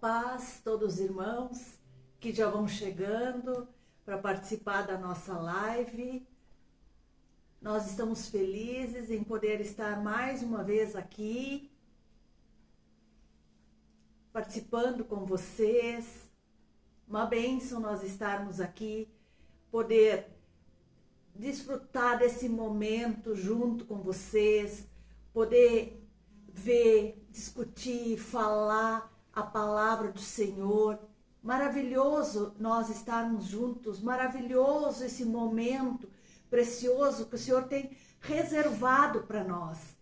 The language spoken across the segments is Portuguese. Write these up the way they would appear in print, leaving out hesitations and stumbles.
paz, todos os irmãos que já vão chegando para participar da nossa live. Nós estamos felizes em poder estar mais uma vez aqui, participando com vocês. Uma bênção nós estarmos aqui, poder desfrutar desse momento junto com vocês, poder ver, discutir, falar a palavra do Senhor. Maravilhoso nós estarmos juntos, maravilhoso esse momento precioso que o Senhor tem reservado para nós.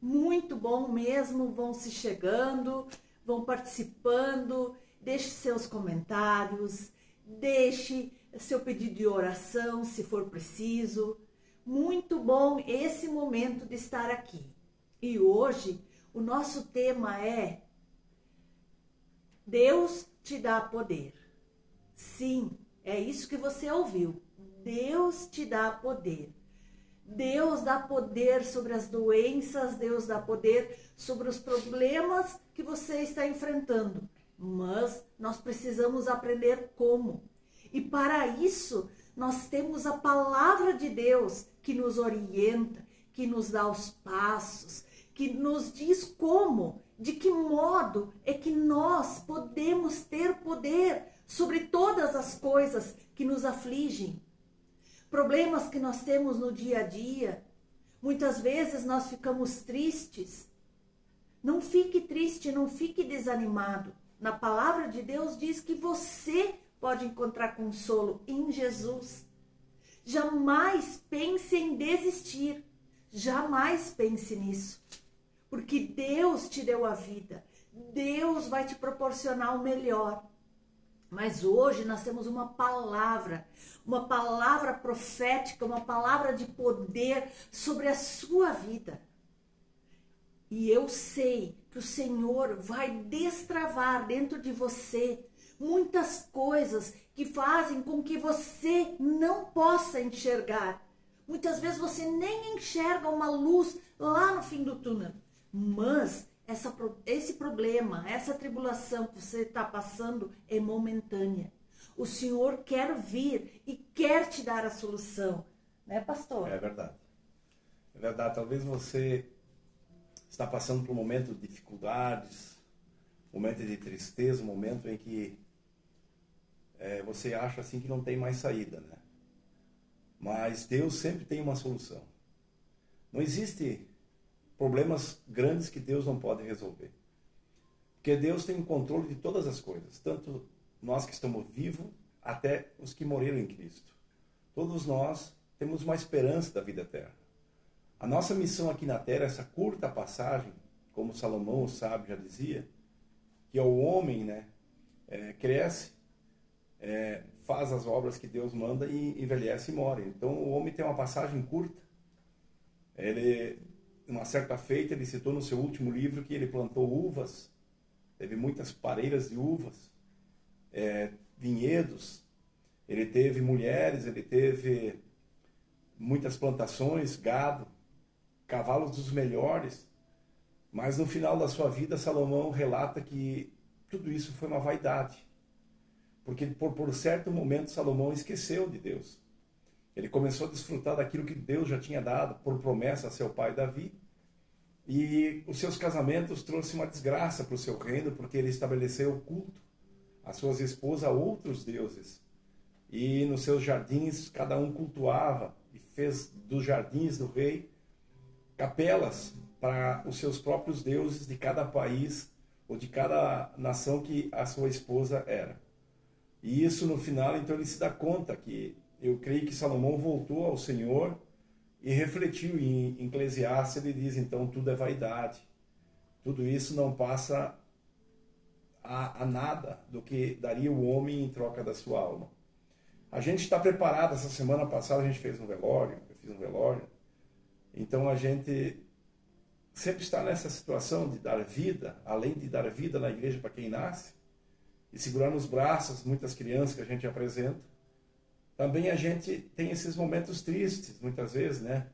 Muito bom mesmo, vão se chegando, vão participando, deixe seus comentários, deixe seu pedido de oração, se for preciso. Muito bom esse momento de estar aqui. E hoje o nosso tema é: Deus te dá poder. Sim, é isso que você ouviu. Deus te dá poder. Deus dá poder sobre as doenças, Deus dá poder sobre os problemas que você está enfrentando. Mas nós precisamos aprender como. E para isso, nós temos a palavra de Deus que nos orienta, que nos dá os passos, que nos diz como, de que modo é que nós podemos ter poder sobre todas as coisas que nos afligem. Problemas que nós temos no dia a dia. Muitas vezes nós ficamos tristes. Não fique triste, não fique desanimado. Na palavra de Deus diz que você pode encontrar consolo em Jesus. Jamais pense em desistir. Jamais pense nisso. Porque Deus te deu a vida. Deus vai te proporcionar o melhor. Mas hoje nós temos uma palavra profética, uma palavra de poder sobre a sua vida. E eu sei que o Senhor vai destravar dentro de você muitas coisas que fazem com que você não possa enxergar. Muitas vezes você nem enxerga uma luz lá no fim do túnel. Mas esse problema, essa tribulação que você está passando é momentânea. O Senhor quer vir e quer te dar a solução. Né, pastor? É verdade. É verdade. Talvez você está passando por um momento de dificuldades, um momento de tristeza, um momento em que você acha assim que não tem mais saída, né? Mas Deus sempre tem uma solução. Não existe problemas grandes que Deus não pode resolver. Porque Deus tem o controle de todas as coisas, tanto nós que estamos vivos, até os que morreram em Cristo. Todos nós temos uma esperança da vida eterna. A nossa missão aqui na Terra, essa curta passagem, como Salomão, o sábio, já dizia, que é o homem, né, cresce, faz as obras que Deus manda e envelhece e morre. Então o homem tem uma passagem curta. Uma certa feita, ele citou no seu último livro que ele plantou uvas, teve muitas pareiras de uvas, vinhedos, ele teve mulheres, ele teve muitas plantações, gado, cavalos dos melhores, mas no final da sua vida, Salomão relata que tudo isso foi uma vaidade, porque por certo momento Salomão esqueceu de Deus. Ele começou a desfrutar daquilo que Deus já tinha dado por promessa a seu pai Davi. E os seus casamentos trouxeram uma desgraça para o seu reino, porque ele estabeleceu o culto às suas esposas a outros deuses. E nos seus jardins, cada um cultuava e fez dos jardins do rei capelas para os seus próprios deuses de cada país ou de cada nação que a sua esposa era. E isso no final, então, ele se dá conta que eu creio que Salomão voltou ao Senhor e refletiu em Eclesiastes. Ele diz, então, tudo é vaidade. Tudo isso não passa a nada do que daria o homem em troca da sua alma. A gente está preparado. Essa semana passada a gente fez um velório, eu fiz um velório. Então a gente sempre está nessa situação de dar vida, além de dar vida na igreja para quem nasce, e segurar nos braços muitas crianças que a gente apresenta. Também a gente tem esses momentos tristes, muitas vezes, né?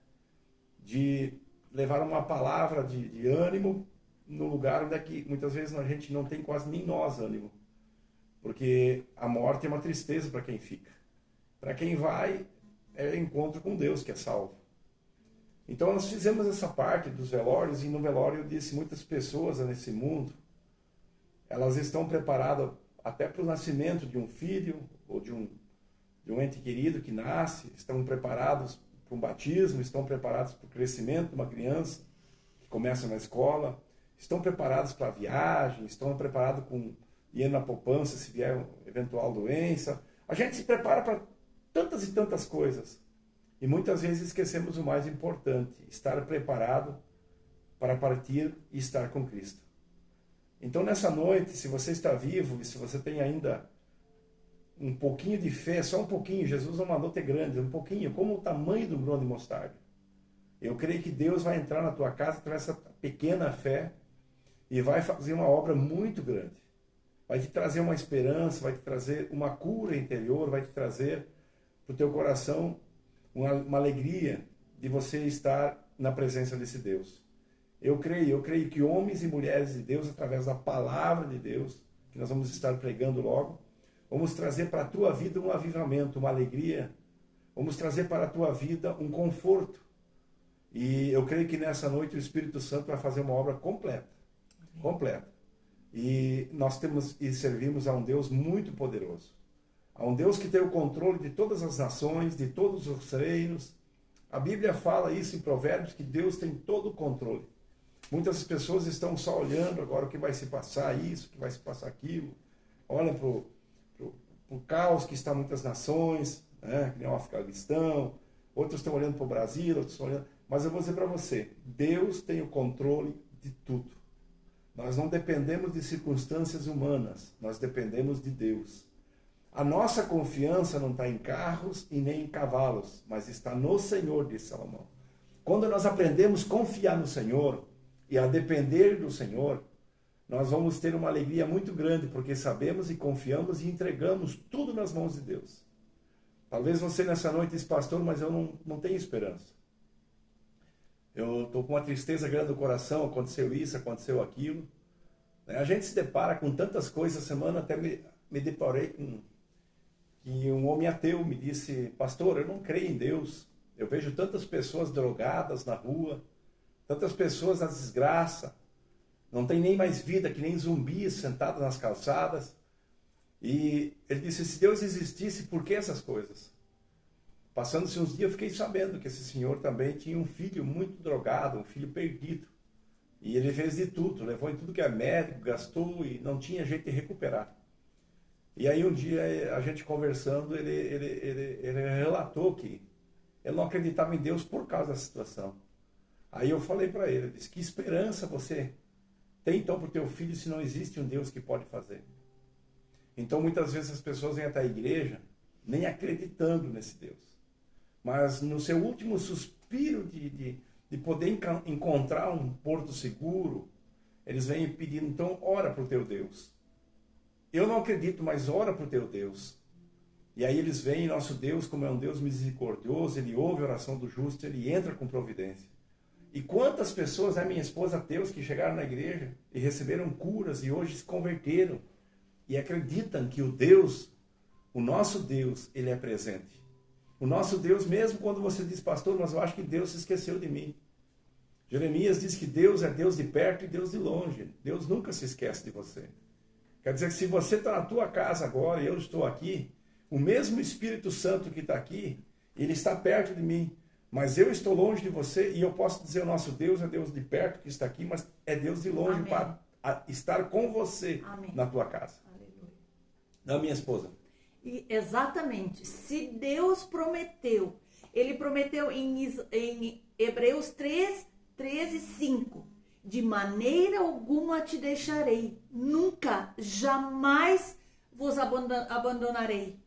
De levar uma palavra de ânimo no lugar onde é que muitas vezes a gente não tem quase nem nós ânimo. Porque a morte é uma tristeza para quem fica. Para quem vai, é encontro com Deus que é salvo. Então nós fizemos essa parte dos velórios, e no velório eu disse, muitas pessoas nesse mundo, elas estão preparadas até para o nascimento de um filho, ou de um ente querido que nasce, estão preparados para um batismo, estão preparados para o crescimento de uma criança que começa na escola, estão preparados para a viagem, estão preparados com dinheiro na poupança se vier eventual doença. A gente se prepara para tantas e tantas coisas. E muitas vezes esquecemos o mais importante, estar preparado para partir e estar com Cristo. Então nessa noite, se você está vivo e se você tem ainda um pouquinho de fé, só um pouquinho, Jesus não mandou ter grande, um pouquinho, como o tamanho do grão de mostarda. Eu creio que Deus vai entrar na tua casa através dessa pequena fé e vai fazer uma obra muito grande. Vai te trazer uma esperança, vai te trazer uma cura interior, vai te trazer para o teu coração uma alegria de você estar na presença desse Deus. Eu creio que homens e mulheres de Deus, através da palavra de Deus, que nós vamos estar pregando logo, vamos trazer para a tua vida um avivamento, uma alegria, vamos trazer para a tua vida um conforto. E eu creio que nessa noite o Espírito Santo vai fazer uma obra completa. Completa. E nós temos e servimos a um Deus muito poderoso. A um Deus que tem o controle de todas as nações, de todos os reinos. A Bíblia fala isso em Provérbios, que Deus tem todo o controle. Muitas pessoas estão só olhando agora o que vai se passar isso, o que vai se passar aquilo. Olham para o caos que está em muitas nações, né? Que nem o Afeganistão. Outros estão olhando para o Brasil, outros estão olhando... Mas eu vou dizer para você, Deus tem o controle de tudo. Nós não dependemos de circunstâncias humanas, nós dependemos de Deus. A nossa confiança não está em carros e nem em cavalos, mas está no Senhor, disse Salomão. Quando nós aprendemos a confiar no Senhor e a depender do Senhor, nós vamos ter uma alegria muito grande, porque sabemos e confiamos e entregamos tudo nas mãos de Deus. Talvez você nessa noite diz, pastor, mas eu não tenho esperança. Eu estou com uma tristeza grande no coração, aconteceu isso, aconteceu aquilo. A gente se depara com tantas coisas. Essa semana até me deparei com que um homem ateu me disse, pastor, eu não creio em Deus. Eu vejo tantas pessoas drogadas na rua, tantas pessoas na desgraça, não tem nem mais vida, que nem zumbis sentados nas calçadas. E ele disse, se Deus existisse, por que essas coisas? Passando-se uns dias, eu fiquei sabendo que esse senhor também tinha um filho muito drogado, um filho perdido. E ele fez de tudo, levou em tudo que é médico, gastou e não tinha jeito de recuperar. E aí um dia, a gente conversando, ele relatou que ele não acreditava em Deus por causa da situação. Aí eu falei para ele, disse, que esperança você tem então para o teu filho se não existe um Deus que pode fazer? Então muitas vezes as pessoas vêm até a igreja nem acreditando nesse Deus. Mas no seu último suspiro de poder encontrar um porto seguro, eles vêm pedindo, então ora para o teu Deus. Eu não acredito, mas ora para o teu Deus. E aí eles veem nosso Deus, como é um Deus misericordioso, ele ouve a oração do justo, ele entra com providência. E quantas pessoas, minha esposa ateus, que chegaram na igreja e receberam curas e hoje se converteram e acreditam que o Deus, o nosso Deus, ele é presente. O nosso Deus, mesmo quando você diz, pastor, mas eu acho que Deus se esqueceu de mim. Jeremias diz que Deus é Deus de perto e Deus de longe. Deus nunca se esquece de você. Quer dizer que se você está na tua casa agora e eu estou aqui, o mesmo Espírito Santo que está aqui, ele está perto de mim. Mas eu estou longe de você e eu posso dizer, o nosso Deus é Deus de perto que está aqui, mas é Deus de longe. Amém. Para estar com você. Amém. Na tua casa. Aleluia. Não, minha esposa. E exatamente, se Deus prometeu, ele prometeu em Hebreus 13:5, de maneira alguma te deixarei, nunca, jamais vos abandonarei.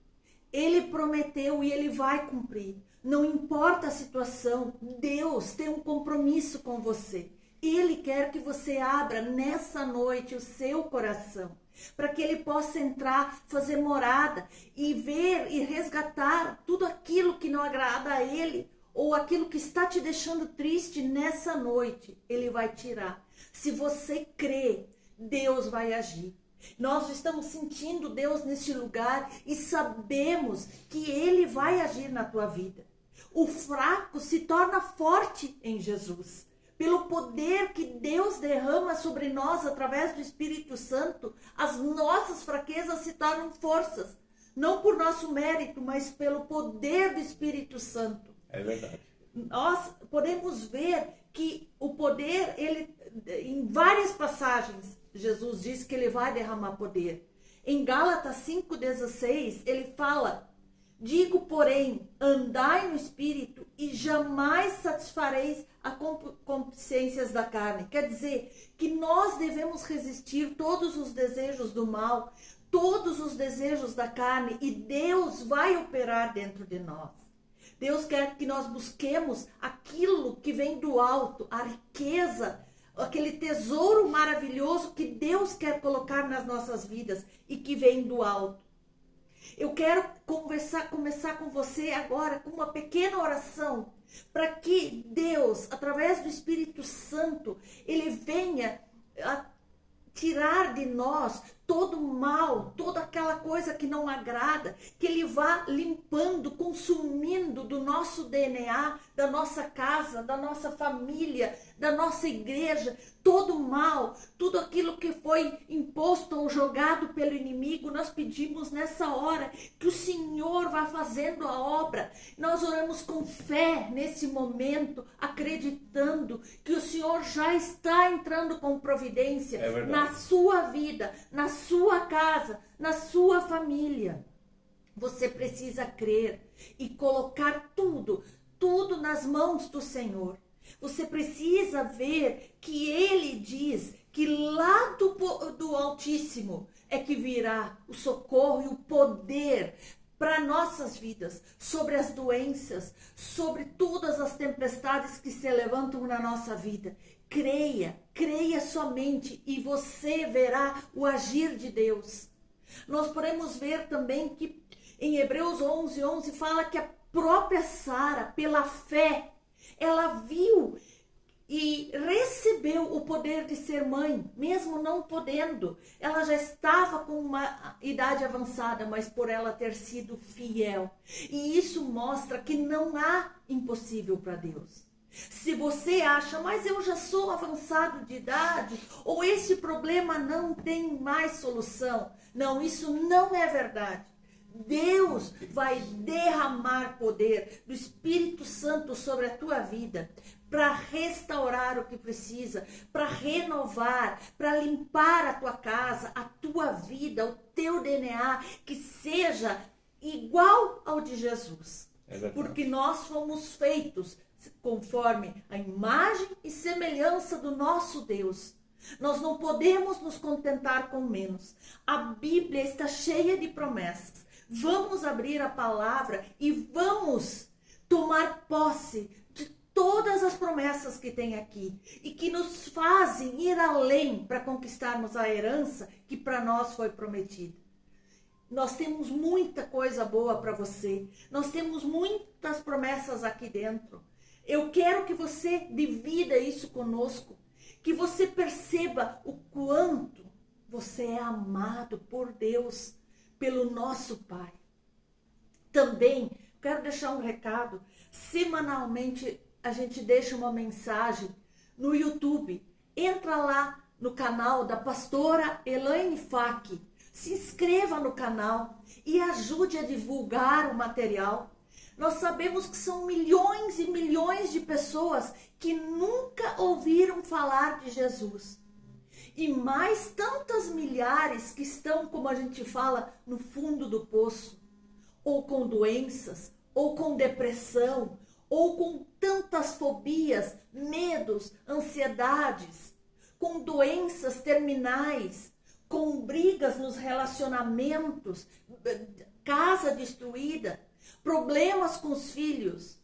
Ele prometeu e ele vai cumprir. Não importa a situação, Deus tem um compromisso com você. Ele quer que você abra nessa noite o seu coração, para que ele possa entrar, fazer morada e ver e resgatar tudo aquilo que não agrada a ele, ou aquilo que está te deixando triste nessa noite, Ele vai tirar. Se você crê, Deus vai agir. Nós estamos sentindo Deus neste lugar e sabemos que Ele vai agir na tua vida. O fraco se torna forte em Jesus. Pelo poder que Deus derrama sobre nós através do Espírito Santo, as nossas fraquezas se tornam forças. Não por nosso mérito, mas pelo poder do Espírito Santo. É verdade. Nós podemos ver que o poder, ele, em várias passagens, Jesus diz que ele vai derramar poder. Em Gálatas 5,16, ele fala: digo, porém, andai no Espírito e jamais satisfareis as concupiscências da carne. Quer dizer que nós devemos resistir todos os desejos do mal, todos os desejos da carne, e Deus vai operar dentro de nós. Deus quer que nós busquemos aquilo que vem do alto, a riqueza, aquele tesouro maravilhoso que Deus quer colocar nas nossas vidas e que vem do alto. Eu quero começar com você agora com uma pequena oração, para que Deus, através do Espírito Santo, Ele venha a tirar de nós todo o mal, toda aquela coisa que não agrada, que Ele vá limpando, consumindo do nosso DNA, da nossa casa, da nossa família, da nossa igreja, todo o mal, tudo aquilo que foi imposto ou jogado pelo inimigo. Nós pedimos nessa hora que o Senhor vá fazendo a obra. Nós oramos com fé nesse momento, acreditando que o Senhor já está entrando com providência na sua vida, na sua casa, na sua família. Você precisa crer e colocar tudo nas mãos do Senhor. Você precisa ver que Ele diz que lá do Altíssimo é que virá o socorro e o poder para nossas vidas, sobre as doenças, sobre todas as tempestades que se levantam na nossa vida. Creia somente e você verá o agir de Deus. Nós podemos ver também que em Hebreus 11:11 fala que a própria Sara, pela fé, ela viu e recebeu o poder de ser mãe, mesmo não podendo. Ela já estava com uma idade avançada, mas por ela ter sido fiel. E isso mostra que não há impossível para Deus. Se você acha, mas eu já sou avançado de idade, ou esse problema não tem mais solução. Não, isso não é verdade. Deus vai derramar poder do Espírito Santo sobre a tua vida para restaurar o que precisa, para renovar, para limpar a tua casa, a tua vida, o teu DNA, que seja igual ao de Jesus. Porque nós fomos feitos conforme a imagem e semelhança do nosso Deus. Nós não podemos nos contentar com menos. A Bíblia está cheia de promessas. Vamos abrir a palavra e vamos tomar posse de todas as promessas que tem aqui e que nos fazem ir além para conquistarmos a herança que para nós foi prometida. Nós temos muita coisa boa para você. Nós temos muitas promessas aqui dentro. Eu quero que você divida isso conosco, que você perceba o quanto você é amado por Deus, pelo nosso Pai. Também quero deixar um recado. Semanalmente a gente deixa uma mensagem no YouTube. Entra lá no canal da pastora Elaine Fak. Se inscreva no canal e ajude a divulgar o material. Nós sabemos que são milhões e milhões de pessoas que nunca ouviram falar de Jesus. E mais tantas milhares que estão, como a gente fala, no fundo do poço. Ou com doenças, ou com depressão, ou com tantas fobias, medos, ansiedades. Com doenças terminais, com brigas nos relacionamentos, casa destruída, problemas com os filhos.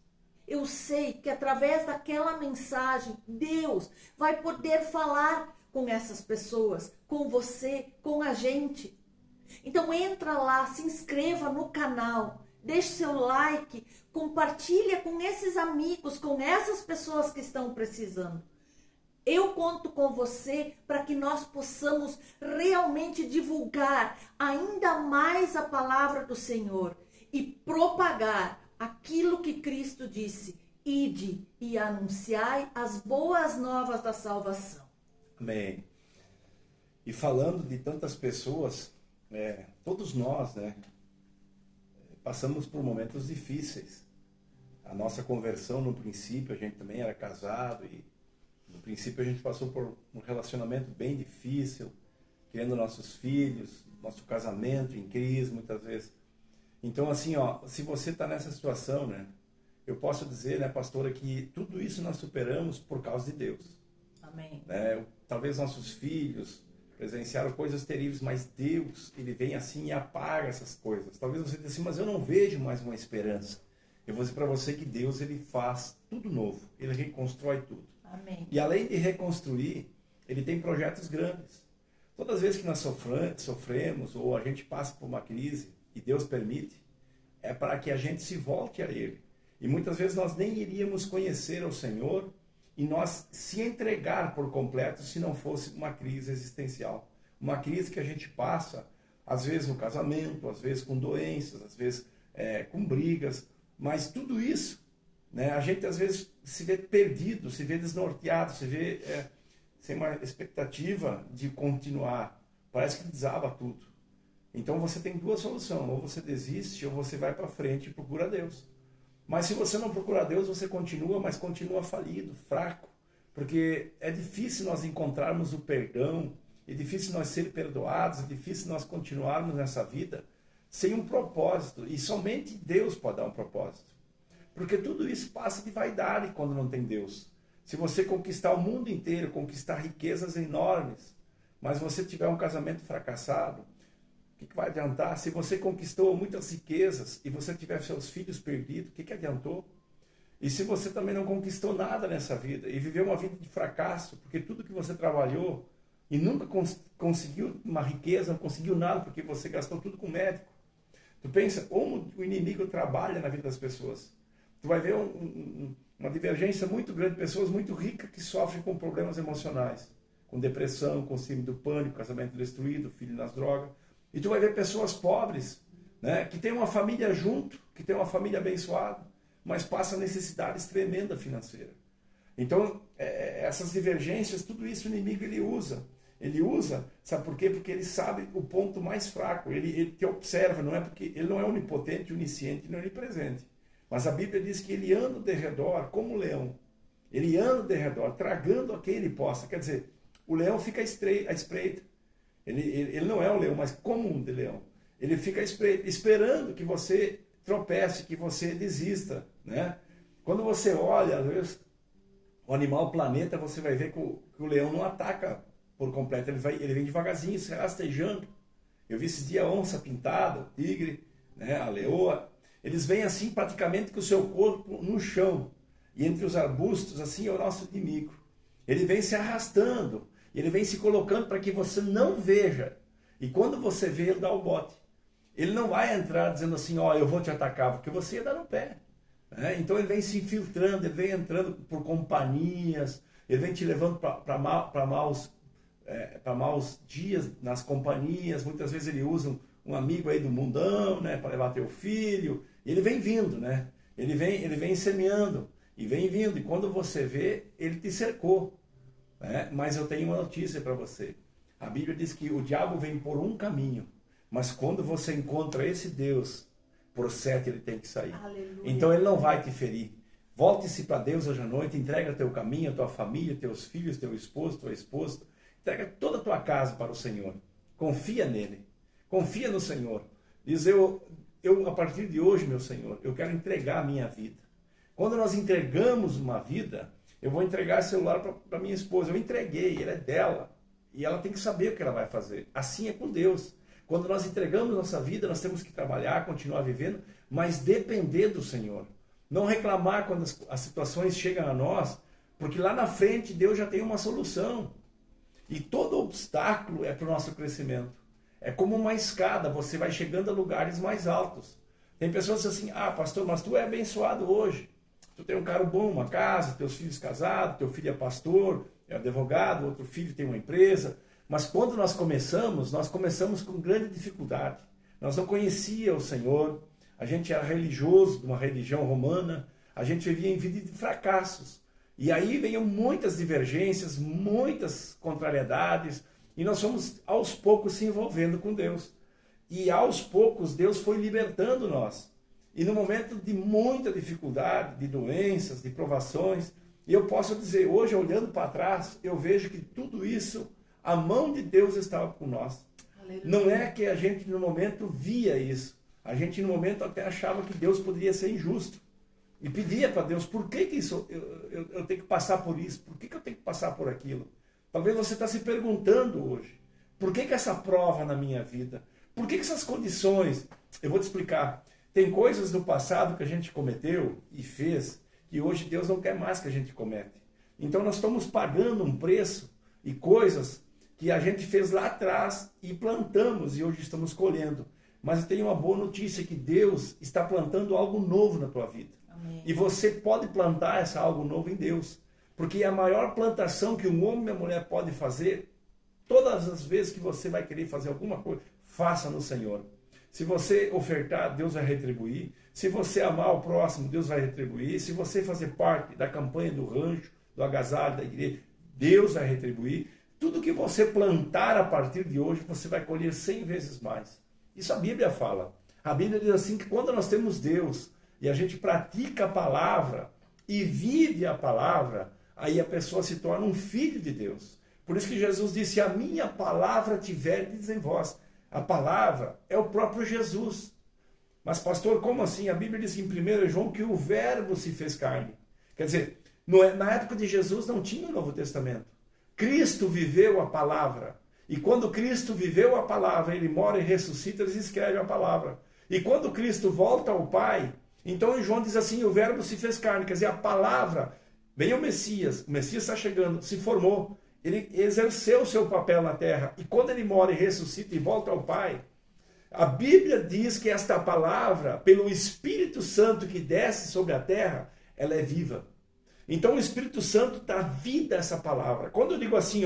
Eu sei que através daquela mensagem, Deus vai poder falar com essas pessoas, com você, com a gente. Então entra lá, se inscreva no canal deixe seu like, compartilha com esses amigos, com essas pessoas que estão precisando. Eu conto com você para que nós possamos realmente divulgar ainda mais a palavra do Senhor e propagar aquilo que Cristo disse: ide e anunciai as boas novas da salvação. Amém. E falando de tantas pessoas, todos nós, né, passamos por momentos difíceis. A nossa conversão, no princípio, a gente também era casado e no princípio a gente passou por um relacionamento bem difícil, criando nossos filhos, nosso casamento em crise muitas vezes. Então assim, se você está nessa situação, né, eu posso dizer, né, pastora, que tudo isso nós superamos por causa de Deus. Amém. Talvez nossos filhos presenciaram coisas terríveis, mas Deus, Ele vem assim e apaga essas coisas. Talvez você diga assim, mas eu não vejo mais uma esperança. Eu vou dizer para você que Deus, Ele faz tudo novo. Ele reconstrói tudo. Amém. E além de reconstruir, Ele tem projetos grandes. Todas as vezes que nós sofremos ou a gente passa por uma crise, e Deus permite, é para que a gente se volte a Ele. E muitas vezes nós nem iríamos conhecer o Senhor e nós se entregar por completo se não fosse uma crise existencial. Uma crise que a gente passa, às vezes no casamento, às vezes com doenças, às vezes com brigas, mas tudo isso, né, a gente às vezes se vê perdido, se vê desnorteado, se vê sem uma expectativa de continuar. Parece que desaba tudo. Então você tem duas soluções, ou você desiste ou você vai para frente e procura Deus. Mas se você não procura Deus, você continua, mas continua falido, fraco. Porque é difícil nós encontrarmos o perdão, é difícil nós ser perdoados, é difícil nós continuarmos nessa vida sem um propósito. E somente Deus pode dar um propósito. Porque tudo isso passa de vaidade quando não tem Deus. Se você conquistar o mundo inteiro, conquistar riquezas enormes, mas você tiver um casamento fracassado, o que vai adiantar? Se você conquistou muitas riquezas e você tiver seus filhos perdidos, o que adiantou? E se você também não conquistou nada nessa vida e viveu uma vida de fracasso, porque tudo que você trabalhou e nunca conseguiu uma riqueza, não conseguiu nada porque você gastou tudo com médico. Tu pensa como o inimigo trabalha na vida das pessoas. Tu vai ver uma divergência muito grande de pessoas muito ricas que sofrem com problemas emocionais, com depressão, com síndrome do pânico, casamento destruído, filho nas drogas. E tu vai ver pessoas pobres, né, que têm uma família junto, que têm uma família abençoada, mas passam necessidades tremendas financeiras. Então, essas divergências, tudo isso o inimigo ele usa. Ele usa, sabe por quê? Porque ele sabe o ponto mais fraco. Ele te observa, não é porque ele não é onipotente, onisciente, não é onipresente. Mas a Bíblia diz que ele anda de redor como um leão. Ele anda de redor, tragando a quem ele possa. Quer dizer, o leão fica à espreita. Ele não é um leão, mas como um de leão. Ele fica esperando que você tropece, que você desista, né? Quando você olha, às vezes, o animal planeta, você vai ver que o leão não ataca por completo. Ele vem devagarzinho, se rastejando. Eu vi esse dia a onça pintada, o tigre, né, a leoa. Eles vêm assim praticamente com o seu corpo no chão. E entre os arbustos, assim, é o nosso inimigo. Ele vem se arrastando. Ele vem se colocando para que você não veja. E quando você vê, ele dá o bote. Ele não vai entrar dizendo assim, eu vou te atacar, porque você ia dar no pé. Né? Então ele vem se infiltrando, ele vem entrando por companhias, ele vem te levando para maus dias nas companhias. Muitas vezes ele usa um amigo aí do mundão, né, para levar teu filho. E ele vem vindo, né? Ele vem semeando e vem vindo. E quando você vê, ele te cercou. Né? Mas eu tenho uma notícia para você. A Bíblia diz que o diabo vem por um caminho, mas quando você encontra esse Deus, por 7 ele tem que sair. Aleluia. Então ele não vai te ferir. Volte-se para Deus hoje à noite, entrega teu caminho, a tua família, teus filhos, teu esposo, tua esposa. Entrega toda a tua casa para o Senhor. Confia nele. Confia no Senhor. Diz, eu a partir de hoje, meu Senhor, eu quero entregar a minha vida. Quando nós entregamos uma vida, eu vou entregar celular para minha esposa. Eu entreguei, ele é dela. E ela tem que saber o que ela vai fazer. Assim é com Deus. Quando nós entregamos nossa vida, nós temos que trabalhar, continuar vivendo, mas depender do Senhor. Não reclamar quando as situações chegam a nós, porque lá na frente Deus já tem uma solução. E todo obstáculo é para o nosso crescimento. É como uma escada, você vai chegando a lugares mais altos. Tem pessoas assim, pastor, mas tu é abençoado hoje. Tu tem um carro bom, uma casa, teus filhos casados, teu filho é pastor, é advogado, outro filho tem uma empresa. Mas quando nós começamos com grande dificuldade. Nós não conhecíamos o Senhor, a gente era religioso, de uma religião romana, a gente vivia em vida de fracassos. E aí veio muitas divergências, muitas contrariedades, e nós fomos aos poucos se envolvendo com Deus. E aos poucos Deus foi libertando nós. E no momento de muita dificuldade, de doenças, de provações, e eu posso dizer, hoje olhando para trás, eu vejo que tudo isso, a mão de Deus estava com nós. Aleluia. Não é que a gente no momento via isso. A gente no momento até achava que Deus poderia ser injusto. E pedia para Deus, por que isso eu tenho que passar por isso? Por que eu tenho que passar por aquilo? Talvez você está se perguntando hoje, por que essa prova na minha vida? Por que essas condições? Eu vou te explicar. Tem coisas do passado que a gente cometeu e fez, que hoje Deus não quer mais que a gente cometa. Então nós estamos pagando um preço e coisas que a gente fez lá atrás e plantamos e hoje estamos colhendo. Mas eu tenho uma boa notícia, que Deus está plantando algo novo na tua vida. Amém. E você pode plantar esse algo novo em Deus. Porque a maior plantação que um homem e uma mulher pode fazer, todas as vezes que você vai querer fazer alguma coisa, faça no Senhor. Se você ofertar, Deus vai retribuir. Se você amar o próximo, Deus vai retribuir. Se você fazer parte da campanha do rancho, do agasalho, da igreja, Deus vai retribuir. Tudo que você plantar a partir de hoje, você vai colher 100 vezes mais. Isso a Bíblia fala. A Bíblia diz assim que quando nós temos Deus e a gente pratica a palavra e vive a palavra, aí a pessoa se torna um filho de Deus. Por isso que Jesus disse, a minha palavra tiverdes em vós. A palavra é o próprio Jesus. Mas pastor, como assim? A Bíblia diz em 1 João que o verbo se fez carne. Quer dizer, na época de Jesus não tinha o Novo Testamento. Cristo viveu a palavra. E quando Cristo viveu a palavra, ele mora e ressuscita, ele escreve a palavra. E quando Cristo volta ao Pai, então em João diz assim, o verbo se fez carne. Quer dizer, a palavra, vem o Messias está chegando, se formou. Ele exerceu o seu papel na terra. E quando ele mora e ressuscita e volta ao Pai, a Bíblia diz que esta palavra, pelo Espírito Santo que desce sobre a terra, ela é viva. Então o Espírito Santo dá vida a essa palavra. Quando eu digo assim,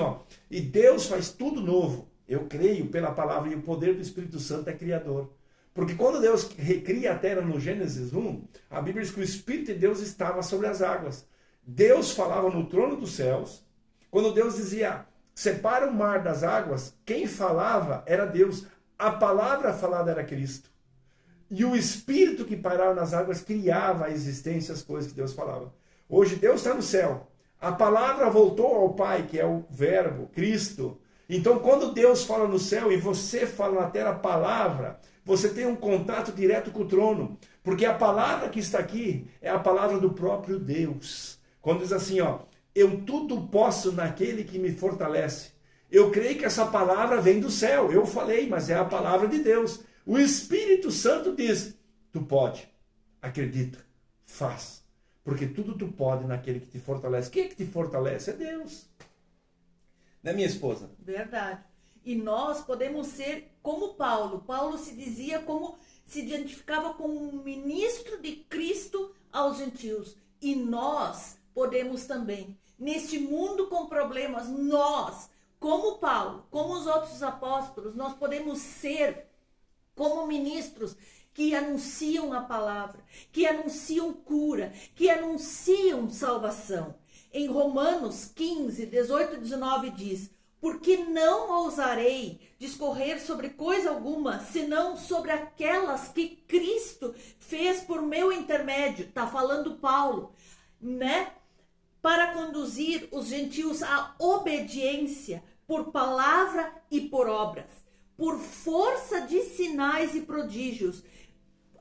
e Deus faz tudo novo, eu creio pela palavra, e o poder do Espírito Santo é criador. Porque quando Deus recria a terra no Gênesis 1, a Bíblia diz que o Espírito de Deus estava sobre as águas. Deus falava no trono dos céus. Quando Deus dizia, separa o mar das águas, quem falava era Deus. A palavra falada era Cristo. E o Espírito que pairava nas águas criava a existência, as coisas que Deus falava. Hoje Deus está no céu. A palavra voltou ao Pai, que é o verbo, Cristo. Então quando Deus fala no céu e você fala na terra a palavra, você tem um contato direto com o trono. Porque a palavra que está aqui é a palavra do próprio Deus. Quando diz assim, eu tudo posso naquele que me fortalece. Eu creio que essa palavra vem do céu. Eu falei, mas é a palavra de Deus. O Espírito Santo diz, tu pode, acredita, faz. Porque tudo tu pode naquele que te fortalece. Quem é que te fortalece? É Deus. Não é minha esposa? Verdade. E nós podemos ser como Paulo. Paulo se identificava como um ministro de Cristo aos gentios. E nós podemos também. Neste mundo com problemas, nós, como Paulo, como os outros apóstolos, nós podemos ser como ministros que anunciam a palavra, que anunciam cura, que anunciam salvação. Em Romanos 15, 18 e 19 diz, porque não ousarei discorrer sobre coisa alguma, senão sobre aquelas que Cristo fez por meu intermédio, está falando Paulo, né? Para conduzir os gentios à obediência por palavra e por obras, por força de sinais e prodígios.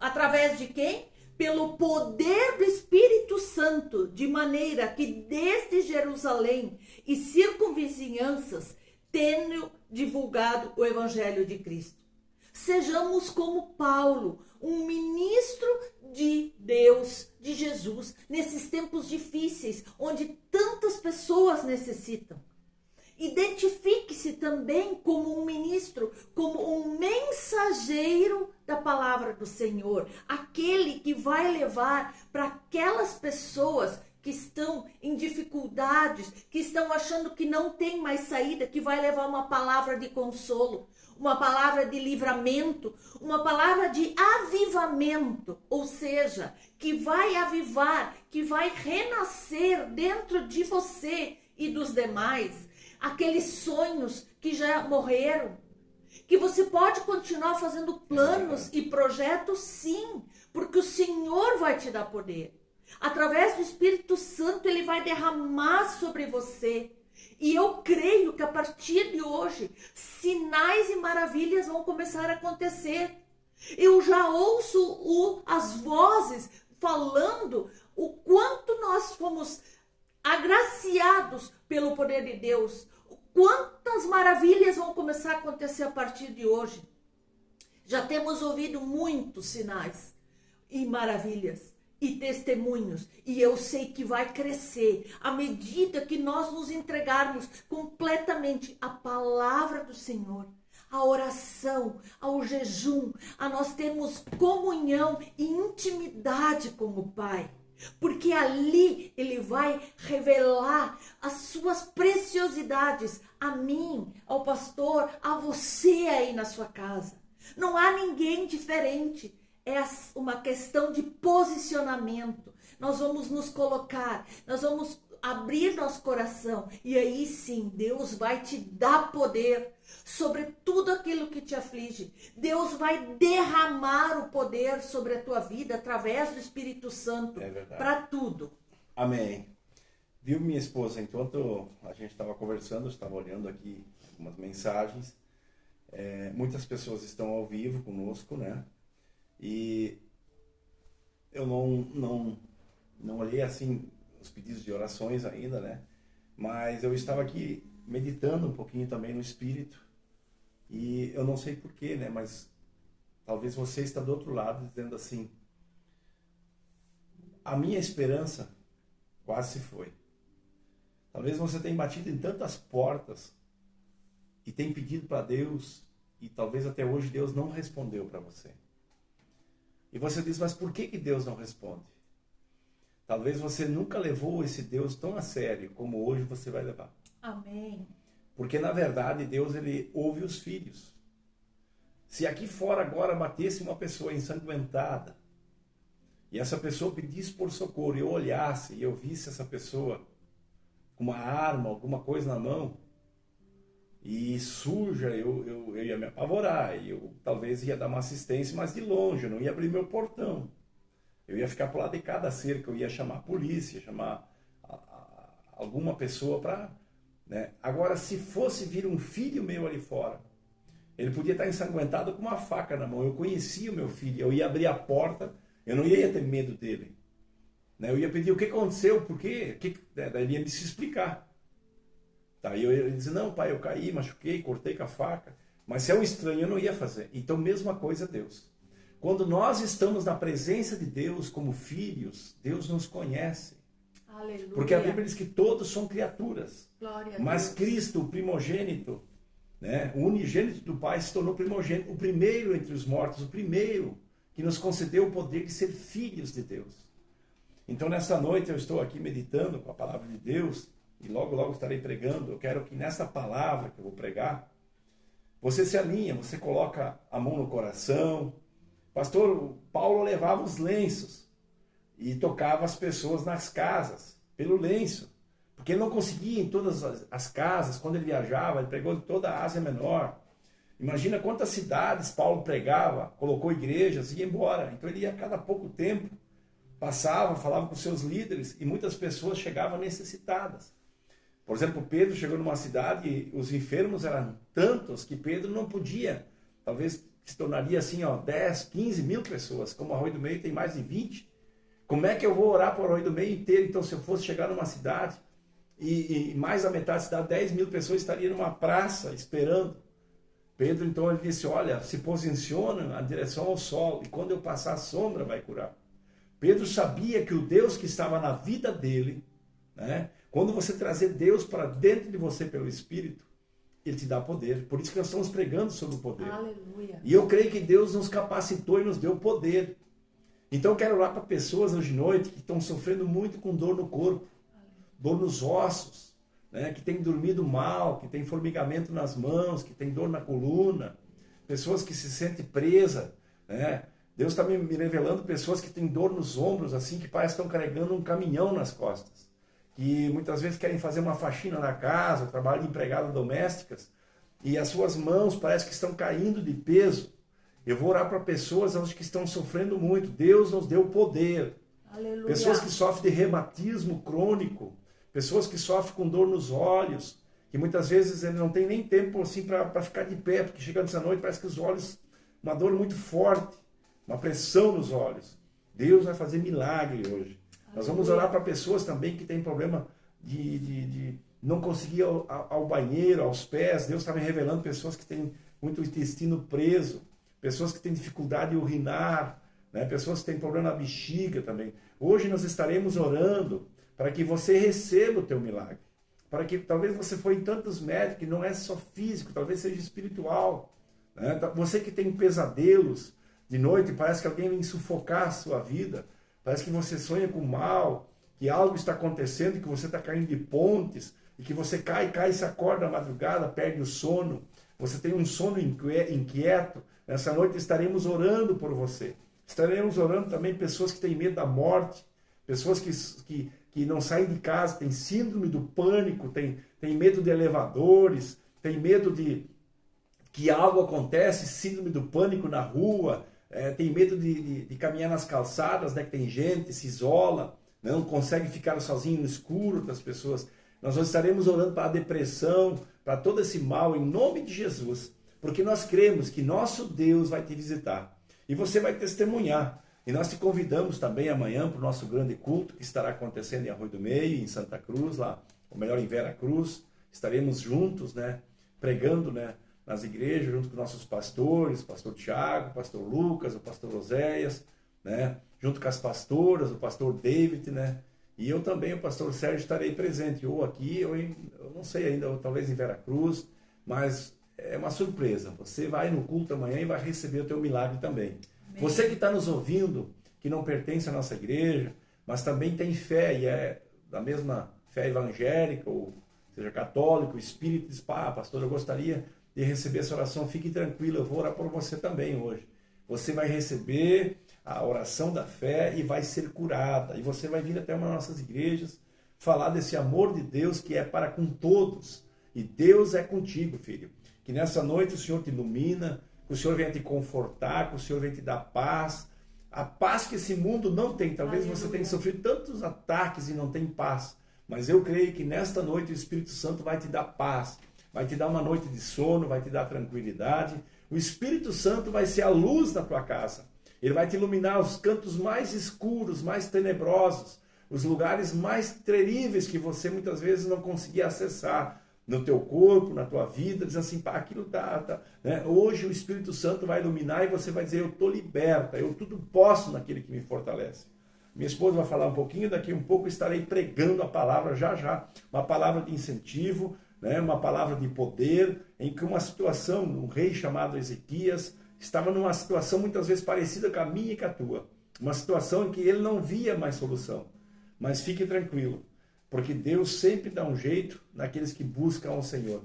Através de quem? Pelo poder do Espírito Santo, de maneira que desde Jerusalém e circunvizinhanças tenho divulgado o Evangelho de Cristo. Sejamos como Paulo, um ministro de Deus, de Jesus, nesses tempos difíceis, onde tantas pessoas necessitam. Identifique-se Coloque-se também como um ministro, como um mensageiro da palavra do Senhor. Aquele que vai levar para aquelas pessoas que estão em dificuldades, que estão achando que não tem mais saída, que vai levar uma palavra de consolo, uma palavra de livramento, uma palavra de avivamento, ou seja, que vai avivar, que vai renascer dentro de você e dos demais, aqueles sonhos que já morreram, que você pode continuar fazendo planos e projetos, sim, porque o Senhor vai te dar poder. Através do Espírito Santo, Ele vai derramar sobre você. E eu creio que a partir de hoje, sinais e maravilhas vão começar a acontecer. Eu já ouço as vozes falando o quanto nós fomos agraciados pelo poder de Deus. Quantas maravilhas vão começar a acontecer a partir de hoje. Já temos ouvido muitos sinais e maravilhas e testemunhos, e eu sei que vai crescer à medida que nós nos entregarmos completamente à palavra do Senhor, à oração, ao jejum, a nós termos comunhão e intimidade com o Pai. Porque ali Ele vai revelar as suas preciosidades a mim, ao pastor, a você aí na sua casa. Não há ninguém diferente. É uma questão de posicionamento. Nós vamos nos colocar, nós vamos abrir nosso coração e aí sim Deus vai te dar poder sobre tudo aquilo que te aflige. Deus vai derramar o poder sobre a tua vida através do Espírito Santo para tudo. Amém. Viu, minha esposa, enquanto a gente estava conversando, eu estava olhando aqui algumas mensagens. Muitas pessoas estão ao vivo conosco, né? E eu não olhei assim os pedidos de orações ainda, né? Mas eu estava aqui meditando um pouquinho também no Espírito. E eu não sei porquê, né? Mas talvez você está do outro lado dizendo assim: a minha esperança quase se foi. Talvez você tenha batido em tantas portas e tenha pedido para Deus e talvez até hoje Deus não respondeu para você. E você diz, mas por que Deus não responde? Talvez você nunca levou esse Deus tão a sério como hoje você vai levar. Amém. Porque na verdade Deus, Ele ouve os filhos. Se aqui fora agora batesse uma pessoa ensanguentada e essa pessoa pedisse por socorro e eu olhasse e eu visse essa pessoa com uma arma, alguma coisa na mão e suja, eu ia me apavorar, e eu talvez ia dar uma assistência, mas de longe, eu não ia abrir meu portão. Eu ia ficar por lá de cada cerca, eu ia chamar a polícia, chamar alguma pessoa para... né? Agora, se fosse vir um filho meu ali fora, ele podia estar ensanguentado com uma faca na mão, eu conhecia o meu filho, eu ia abrir a porta, eu não ia ter medo dele. Né? Eu ia pedir o que aconteceu, por quê? Daí ele ia me se explicar. Tá, eu ia dizer, não pai, eu caí, machuquei, cortei com a faca. Mas se é um estranho, eu não ia fazer. Então, mesma coisa Deus. Quando nós estamos na presença de Deus como filhos, Deus nos conhece. Aleluia. Porque a Bíblia diz que todos são criaturas. Glória a mas Deus. Cristo, o primogênito, né, o unigênito do Pai, se tornou primogênito, o primeiro entre os mortos, o primeiro que nos concedeu o poder de ser filhos de Deus. Então, nessa noite, eu estou aqui meditando com a palavra de Deus, e logo, logo estarei pregando. Eu quero que nessa palavra que eu vou pregar, você se alinha, você coloca a mão no coração. Pastor, Paulo levava os lenços e tocava as pessoas nas casas, pelo lenço. Porque ele não conseguia em todas as casas, quando ele viajava, ele pregou em toda a Ásia Menor. Imagina quantas cidades Paulo pregava, colocou igrejas e ia embora. Então ele ia a cada pouco tempo, passava, falava com seus líderes e muitas pessoas chegavam necessitadas. Por exemplo, Pedro chegou numa cidade e os enfermos eram tantos que Pedro não podia. Talvez se tornaria assim, 10, 15 mil pessoas. Como Arroio do Meio tem mais de 20. Como é que eu vou orar para o Arroio do Meio inteiro? Então, se eu fosse chegar numa cidade e mais da metade da cidade, 10 mil pessoas estariam numa praça esperando. Pedro, então, ele disse, olha, se posiciona na direção ao sol e quando eu passar a sombra vai curar. Pedro sabia que o Deus que estava na vida dele, né? Quando você trazer Deus para dentro de você pelo Espírito, Ele te dá poder. Por isso que nós estamos pregando sobre o poder. Aleluia. E eu creio que Deus nos capacitou e nos deu poder. Então eu quero orar para pessoas hoje de noite que estão sofrendo muito com dor no corpo, dor nos ossos, né? Que tem dormido mal, que tem formigamento nas mãos, que tem dor na coluna, pessoas que se sentem presas, né? Deus está me revelando pessoas que têm dor nos ombros, assim, que parece que estão carregando um caminhão nas costas, que muitas vezes querem fazer uma faxina na casa, trabalham de empregadas domésticas, e as suas mãos parece que estão caindo de peso. Eu vou orar para pessoas que estão sofrendo muito. Deus nos deu poder. Aleluia. Pessoas que sofrem de reumatismo crônico, pessoas que sofrem com dor nos olhos, que muitas vezes ele não tem nem tempo assim para ficar de pé, porque chegando essa noite parece que os olhos, uma dor muito forte, uma pressão nos olhos. Deus vai fazer milagre hoje. Aleluia. Nós vamos orar para pessoas também que têm problema de não conseguir ir ao banheiro, aos pés. Deus está me revelando pessoas que têm muito intestino preso, pessoas que têm dificuldade de urinar, né? Pessoas que têm problema na bexiga também. Hoje nós estaremos orando para que você receba o teu milagre. Para que talvez você foi em tantos médicos, que não é só físico, talvez seja espiritual. Né? Você que tem pesadelos de noite, parece que alguém vem sufocar a sua vida, parece que você sonha com mal, que algo está acontecendo, que você está caindo de pontes, e que você cai, se acorda à madrugada, perde o sono, você tem um sono inquieto. Nessa noite estaremos orando por você. Estaremos orando também pessoas que têm medo da morte, pessoas que não saem de casa, têm síndrome do pânico, têm medo de elevadores, têm medo de que algo acontece, síndrome do pânico na rua, tem medo de caminhar nas calçadas, né, que tem gente, se isola, não consegue ficar sozinho no escuro das pessoas. Nós estaremos orando para a depressão, para todo esse mal, em nome de Jesus, porque nós cremos que nosso Deus vai te visitar e você vai testemunhar. E nós te convidamos também amanhã para o nosso grande culto que estará acontecendo em Arroio do Meio, em Santa Cruz, lá, ou melhor, em Vera Cruz. Estaremos juntos, né, pregando, né, nas igrejas, junto com nossos pastores, o pastor Tiago, o pastor Lucas, o pastor Oséias, né, junto com as pastoras, o pastor David, né, e eu também, o pastor Sérgio, estarei presente, ou aqui, ou eu não sei ainda, ou talvez em Vera Cruz, mas é uma surpresa. Você vai no culto amanhã e vai receber o teu milagre também. Amém. Você que está nos ouvindo, que não pertence à nossa igreja, mas também tem fé, e é da mesma fé evangélica, ou seja, católico, espírito, diz, pastor, eu gostaria de receber essa oração, fique tranquilo, eu vou orar por você também hoje. Você vai receber a oração da fé e vai ser curada. E você vai vir até uma das nossas igrejas falar desse amor de Deus que é para com todos. E Deus é contigo, filho. Que nessa noite o Senhor te ilumina, que o Senhor venha te confortar, que o Senhor venha te dar paz. A paz que esse mundo não tem. Talvez você tenha sofrido tantos ataques e não tem paz. Mas eu creio que nesta noite o Espírito Santo vai te dar paz. Vai te dar uma noite de sono, vai te dar tranquilidade. O Espírito Santo vai ser a luz na tua casa. Ele vai te iluminar os cantos mais escuros, mais tenebrosos, os lugares mais terríveis que você muitas vezes não conseguia acessar no teu corpo, na tua vida, diz assim, aquilo tá, né? Hoje o Espírito Santo vai iluminar e você vai dizer, eu estou liberta, eu tudo posso naquele que me fortalece. Minha esposa vai falar um pouquinho, daqui um pouco estarei pregando a palavra já, uma palavra de incentivo, né? Uma palavra de poder, em que uma situação, um rei chamado Ezequias, estava numa situação muitas vezes parecida com a minha e com a tua. Uma situação em que ele não via mais solução. Mas fique tranquilo, porque Deus sempre dá um jeito naqueles que buscam o Senhor.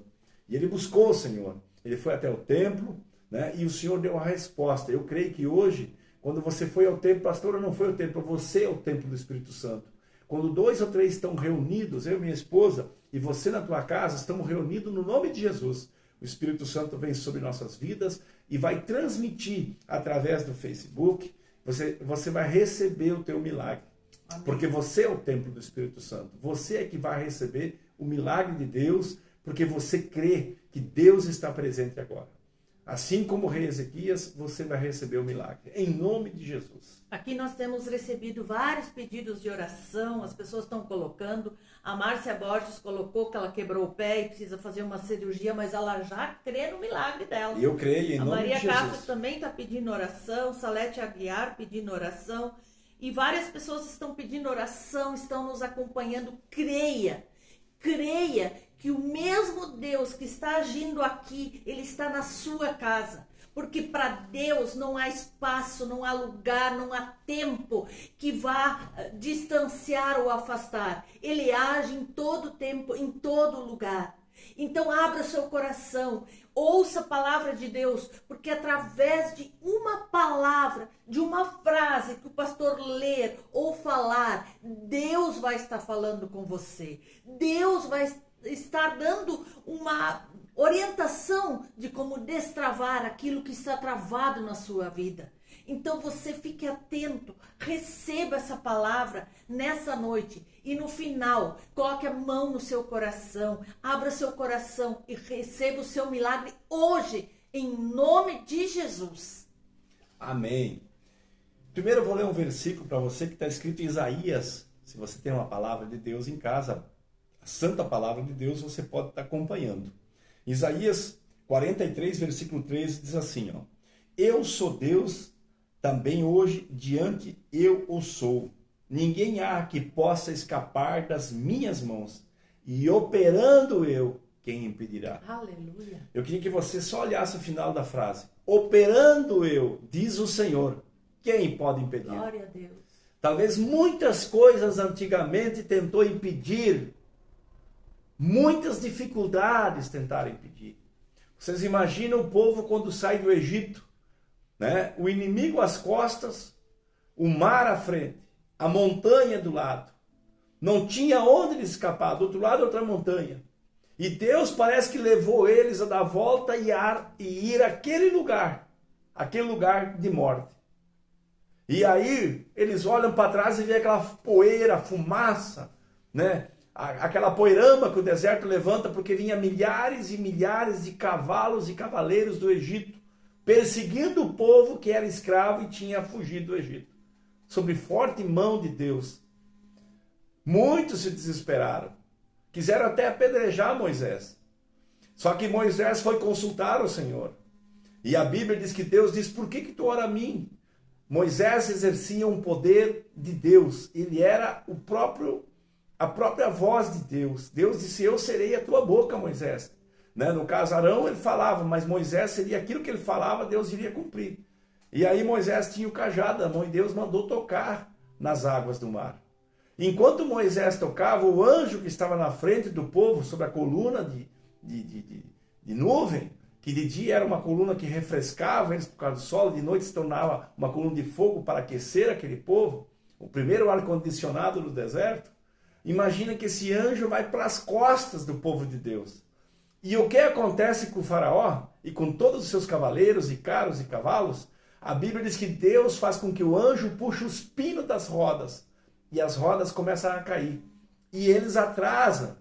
E ele buscou o Senhor. Ele foi até o templo, né? E o Senhor deu a resposta. Eu creio que hoje, quando você foi ao templo, pastor, não foi ao templo, você é o templo do Espírito Santo. Quando 2 ou 3 estão reunidos, eu e minha esposa, e você na tua casa, estamos reunidos no nome de Jesus. O Espírito Santo vem sobre nossas vidas e vai transmitir através do Facebook. Você vai receber o teu milagre. Amém. Porque você é o templo do Espírito Santo. Você é que vai receber o milagre de Deus, porque você crê que Deus está presente agora. Assim como o rei Ezequias, você vai receber o milagre. Em nome de Jesus. Aqui nós temos recebido vários pedidos de oração, as pessoas estão colocando. A Márcia Borges colocou que ela quebrou o pé e precisa fazer uma cirurgia, mas ela já crê no milagre dela. Eu creio, em nome de Jesus. A Maria Castro também está pedindo oração, Salete Aguiar pedindo oração. E várias pessoas estão pedindo oração, estão nos acompanhando. Creia que o mesmo Deus que está agindo aqui, Ele está na sua casa. Porque para Deus não há espaço, não há lugar, não há tempo que vá distanciar ou afastar. Ele age em todo tempo, em todo lugar. Então abra seu coração, ouça a palavra de Deus, porque através de uma palavra, de uma frase que o pastor ler ou falar, Deus vai estar falando com você. Deus vai estar dando uma orientação de como destravar aquilo que está travado na sua vida. Então você fique atento, receba essa palavra nessa noite e no final coloque a mão no seu coração, abra seu coração e receba o seu milagre hoje, em nome de Jesus. Amém. Primeiro eu vou ler um versículo para você que está escrito em Isaías. Se você tem uma palavra de Deus em casa, a santa palavra de Deus, você pode estar acompanhando. Isaías 43, versículo 13 diz assim, ó: Eu sou Deus, também hoje diante eu o sou. Ninguém há que possa escapar das minhas mãos. E operando eu, quem impedirá? Aleluia. Eu queria que você só olhasse o final da frase. Operando eu, diz o Senhor, quem pode impedir? Glória a Deus. Talvez muitas coisas antigamente tentou impedir, muitas dificuldades tentaram impedir. Vocês imaginam o povo quando sai do Egito, né? O inimigo às costas, o mar à frente, a montanha do lado. Não tinha onde eles escapar, do outro lado outra montanha. E Deus parece que levou eles a dar volta e ir àquele lugar de morte. E aí eles olham para trás e vê aquela poeira, fumaça, né? Aquela poeirama que o deserto levanta, porque vinha milhares e milhares de cavalos e cavaleiros do Egito, perseguindo o povo que era escravo e tinha fugido do Egito, sob forte mão de Deus. Muitos se desesperaram, quiseram até apedrejar Moisés. Só que Moisés foi consultar o Senhor. E a Bíblia diz que Deus diz: por que tu ora a mim? Moisés exercia um poder de Deus. Ele era a própria voz de Deus. Deus disse: eu serei a tua boca, Moisés. Né? No caso, Arão ele falava, mas Moisés seria aquilo que ele falava, Deus iria cumprir. E aí Moisés tinha o cajado da mão e Deus mandou tocar nas águas do mar. Enquanto Moisés tocava, o anjo que estava na frente do povo, sobre a coluna de nuvem, que de dia era uma coluna que refrescava eles por causa do sol, de noite se tornava uma coluna de fogo para aquecer aquele povo, o primeiro ar-condicionado do deserto. Imagina que esse anjo vai para as costas do povo de Deus. E o que acontece com o faraó e com todos os seus cavaleiros e carros e cavalos? A Bíblia diz que Deus faz com que o anjo puxe os pinos das rodas e as rodas começam a cair. E eles atrasam.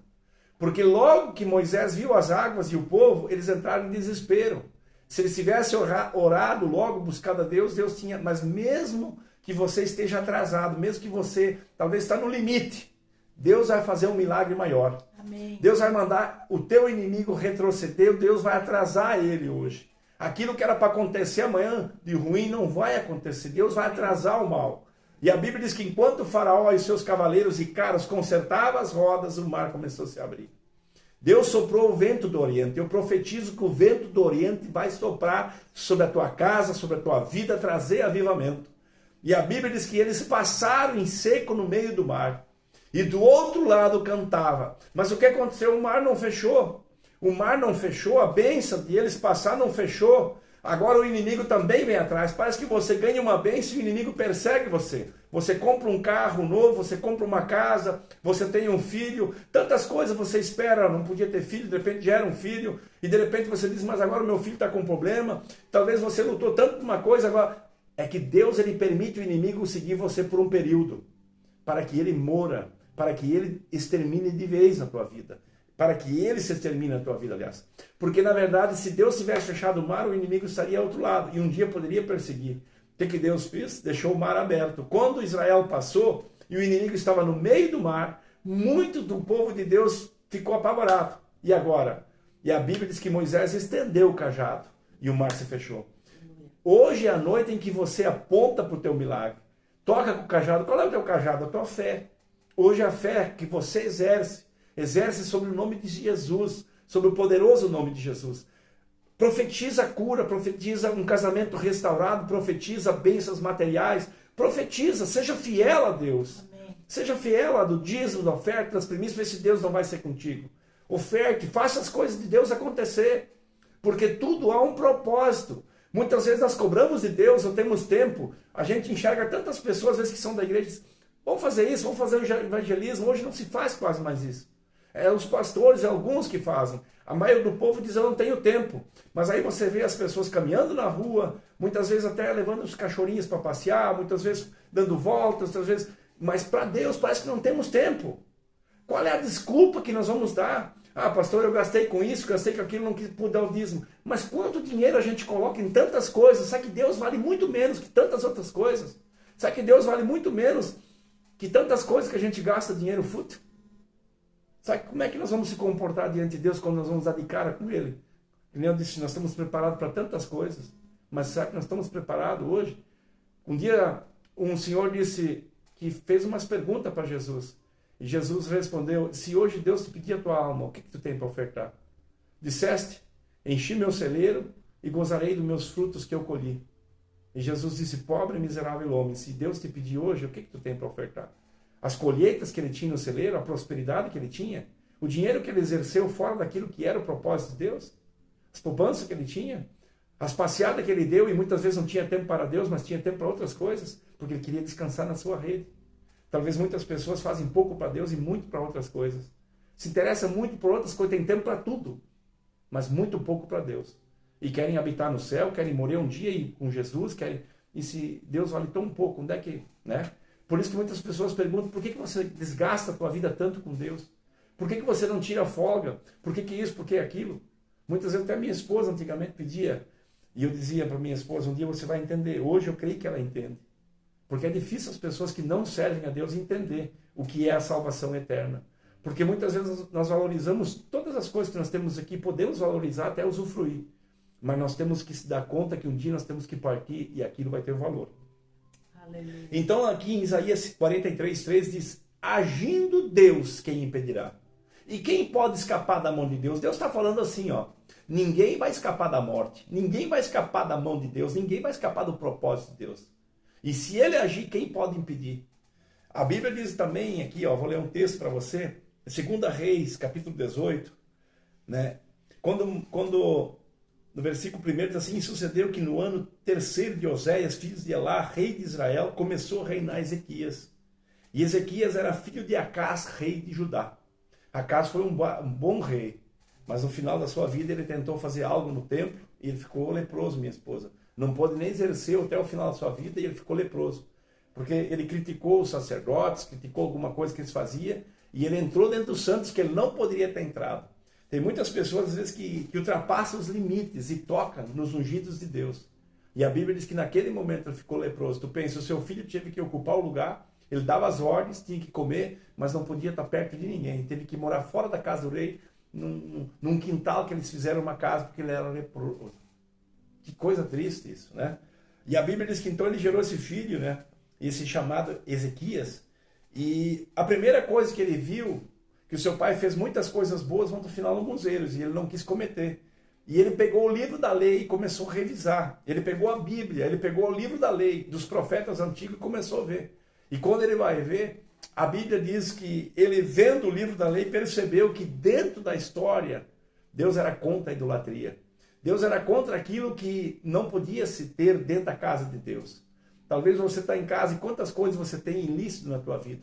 Porque logo que Moisés viu as águas e o povo, eles entraram em desespero. Se eles tivessem orado logo, buscado a Deus, Deus tinha... Mas mesmo que você esteja atrasado, mesmo que você talvez está no limite, Deus vai fazer um milagre maior. Amém. Deus vai mandar o teu inimigo retroceder, Deus vai atrasar ele hoje. Aquilo que era para acontecer amanhã de ruim não vai acontecer. Deus vai atrasar o mal. E a Bíblia diz que enquanto o faraó e seus cavaleiros e carros consertavam as rodas, o mar começou a se abrir. Deus soprou o vento do Oriente. Eu profetizo que o vento do Oriente vai soprar sobre a tua casa, sobre a tua vida, trazer avivamento. E a Bíblia diz que eles passaram em seco no meio do mar. E do outro lado cantava. Mas o que aconteceu? O mar não fechou. O mar não fechou, a bênção de eles passar não fechou. Agora o inimigo também vem atrás. Parece que você ganha uma bênção e o inimigo persegue você. Você compra um carro novo, você compra uma casa, você tem um filho. Tantas coisas você espera, não podia ter filho, de repente gera um filho. E de repente você diz, mas agora o meu filho está com problema. Talvez você lutou tanto por uma coisa, agora... É que Deus ele permite o inimigo seguir você por um período. Para que ele mora, para que ele extermine de vez na tua vida. Para que ele se extermine na tua vida, aliás. Porque, na verdade, se Deus tivesse fechado o mar, o inimigo estaria ao outro lado. E um dia poderia perseguir. O que Deus fez? Deixou o mar aberto. Quando Israel passou e o inimigo estava no meio do mar, muito do povo de Deus ficou apavorado. E agora? E a Bíblia diz que Moisés estendeu o cajado e o mar se fechou. Hoje é a noite em que você aponta para o teu milagre. Toca com o cajado. Qual é o teu cajado? A tua fé. Hoje a fé que você exerce exerce sobre o nome de Jesus, sobre o poderoso nome de Jesus. Profetiza cura, profetiza um casamento restaurado, profetiza bênçãos materiais, profetiza, seja fiel a Deus. Amém. Seja fiel a do dízimo, da oferta, das primícias, vê se Deus não vai ser contigo. Oferte, faça as coisas de Deus acontecer, porque tudo há um propósito. Muitas vezes nós cobramos de Deus, não temos tempo, a gente enxerga tantas pessoas, às vezes que são da igreja, dizem, vamos fazer isso, vamos fazer evangelismo, hoje não se faz quase mais isso. É os pastores, alguns que fazem. A maioria do povo diz, eu não tenho tempo. Mas aí você vê as pessoas caminhando na rua, muitas vezes até levando os cachorrinhos para passear, muitas vezes dando voltas, outras vezes... Mas para Deus parece que não temos tempo. Qual é a desculpa que nós vamos dar? Ah, pastor, eu gastei com isso, gastei com aquilo, não quis dar o dízimo. Mas quanto dinheiro a gente coloca em tantas coisas? Sabe que Deus vale muito menos que tantas outras coisas? Sabe que Deus vale muito menos que tantas coisas que a gente gasta dinheiro fútil? Sabe como é que nós vamos se comportar diante de Deus quando nós vamos dar de cara com Ele? Como eu disse, nós estamos preparados para tantas coisas, mas será que nós estamos preparados hoje? Um dia, um senhor disse que fez umas perguntas para Jesus. E Jesus respondeu, se hoje Deus te pedir a tua alma, o que tu tem para ofertar? Disseste, enchi meu celeiro e gozarei dos meus frutos que eu colhi. E Jesus disse, pobre e miserável homem, se Deus te pedir hoje, o que tu tem para ofertar? As colheitas que ele tinha no celeiro, a prosperidade que ele tinha, o dinheiro que ele exerceu fora daquilo que era o propósito de Deus, as poupanças que ele tinha, as passeadas que ele deu, e muitas vezes não tinha tempo para Deus, mas tinha tempo para outras coisas, porque ele queria descansar na sua rede. Talvez muitas pessoas fazem pouco para Deus e muito para outras coisas. Se interessam muito por outras coisas, tem tempo para tudo, mas muito pouco para Deus. E querem habitar no céu, querem morrer um dia e com Jesus, querem... E se Deus vale tão pouco, onde é que... né? Por isso que muitas pessoas perguntam, por que você desgasta a tua vida tanto com Deus? Por que você não tira folga? Por que isso, por que aquilo? Muitas vezes até minha esposa antigamente pedia, e eu dizia para minha esposa, um dia você vai entender. Hoje eu creio que ela entende. Porque é difícil as pessoas que não servem a Deus entender o que é a salvação eterna. Porque muitas vezes nós valorizamos todas as coisas que nós temos aqui, podemos valorizar até usufruir. Mas nós temos que se dar conta que um dia nós temos que partir e aquilo vai ter valor. Aleluia. Então aqui em Isaías 43:3 diz, agindo Deus, quem impedirá? E quem pode escapar da mão de Deus? Deus está falando assim, ó, ninguém vai escapar da morte, ninguém vai escapar da mão de Deus, ninguém vai escapar do propósito de Deus. E se ele agir, quem pode impedir? A Bíblia diz também aqui, ó, vou ler um texto para você, 2 Reis, capítulo 18, né? Quando no versículo 1 diz assim, sucedeu que no ano 3º de Oséias, filho de Elá, rei de Israel, começou a reinar Ezequias. E Ezequias era filho de Acás, rei de Judá. Acás foi um bom rei, mas no final da sua vida ele tentou fazer algo no templo e ele ficou leproso, minha esposa. Não pôde nem exercer até o final da sua vida e ele ficou leproso. Porque ele criticou os sacerdotes, criticou alguma coisa que eles faziam e ele entrou dentro dos santos que ele não poderia ter entrado. Tem muitas pessoas, às vezes, que ultrapassam os limites e tocam nos ungidos de Deus. E a Bíblia diz que naquele momento ele ficou leproso. Tu pensa, o seu filho teve que ocupar o lugar, ele dava as ordens, tinha que comer, mas não podia estar perto de ninguém. Teve que morar fora da casa do rei, num quintal que eles fizeram uma casa, porque ele era leproso. Que coisa triste isso, né? E a Bíblia diz que então ele gerou esse filho, né? Esse chamado Ezequias. E a primeira coisa que ele viu, que o seu pai fez muitas coisas boas, vão no final alguns erros, e ele não quis cometer. E ele pegou o livro da lei e começou a revisar. Ele pegou a Bíblia, ele pegou o livro da lei, dos profetas antigos e começou a ver. E quando ele vai ver, a Bíblia diz que ele, vendo o livro da lei, percebeu que dentro da história, Deus era contra a idolatria. Deus era contra aquilo que não podia se ter dentro da casa de Deus. Talvez você está em casa e quantas coisas você tem ilícito na tua vida.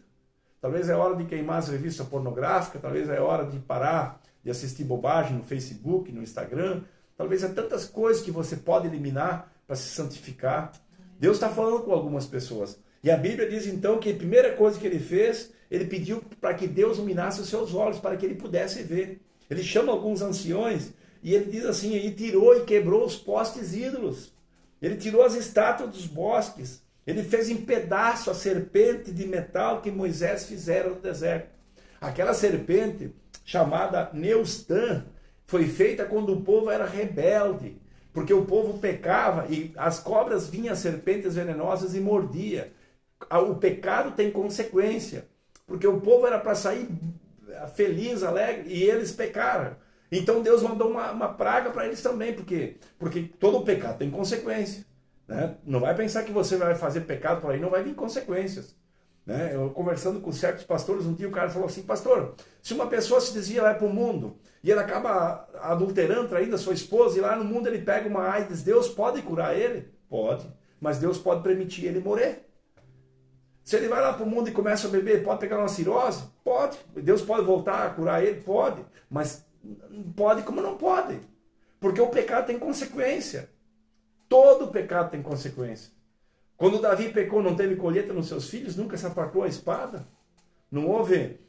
Talvez é hora de queimar as revistas pornográficas, talvez é hora de parar de assistir bobagem no Facebook, no Instagram. Talvez é tantas coisas que você pode eliminar para se santificar. Deus está falando com algumas pessoas. E a Bíblia diz então que a primeira coisa que ele fez, ele pediu para que Deus iluminasse os seus olhos, para que ele pudesse ver. Ele chama alguns anciões e ele diz assim, ele tirou e quebrou os postes ídolos. Ele tirou as estátuas dos bosques. Ele fez em pedaço a serpente de metal que Moisés fizera no deserto. Aquela serpente, chamada Neustã, foi feita quando o povo era rebelde. Porque o povo pecava e as cobras vinham, serpentes venenosas, e mordia. O pecado tem consequência. Porque o povo era para sair feliz, alegre, e eles pecaram. Então Deus mandou uma praga para eles também, porque todo pecado tem consequência. Né? Não vai pensar que você vai fazer pecado por aí, não vai vir consequências. Né? Eu conversando com certos pastores, um dia o cara falou assim: pastor, se uma pessoa se desvia lá para o mundo e ele acaba adulterando, traindo a sua esposa, e lá no mundo ele pega uma AIDS, Deus pode curar ele? Pode, mas Deus pode permitir ele morrer. Se ele vai lá para o mundo e começa a beber, pode pegar uma cirrose? Pode. Deus pode voltar a curar ele? Pode. Mas pode como não pode. Porque o pecado tem consequência. Todo pecado tem consequência. Quando Davi pecou, não teve colheita nos seus filhos, nunca se apartou a espada. Não houve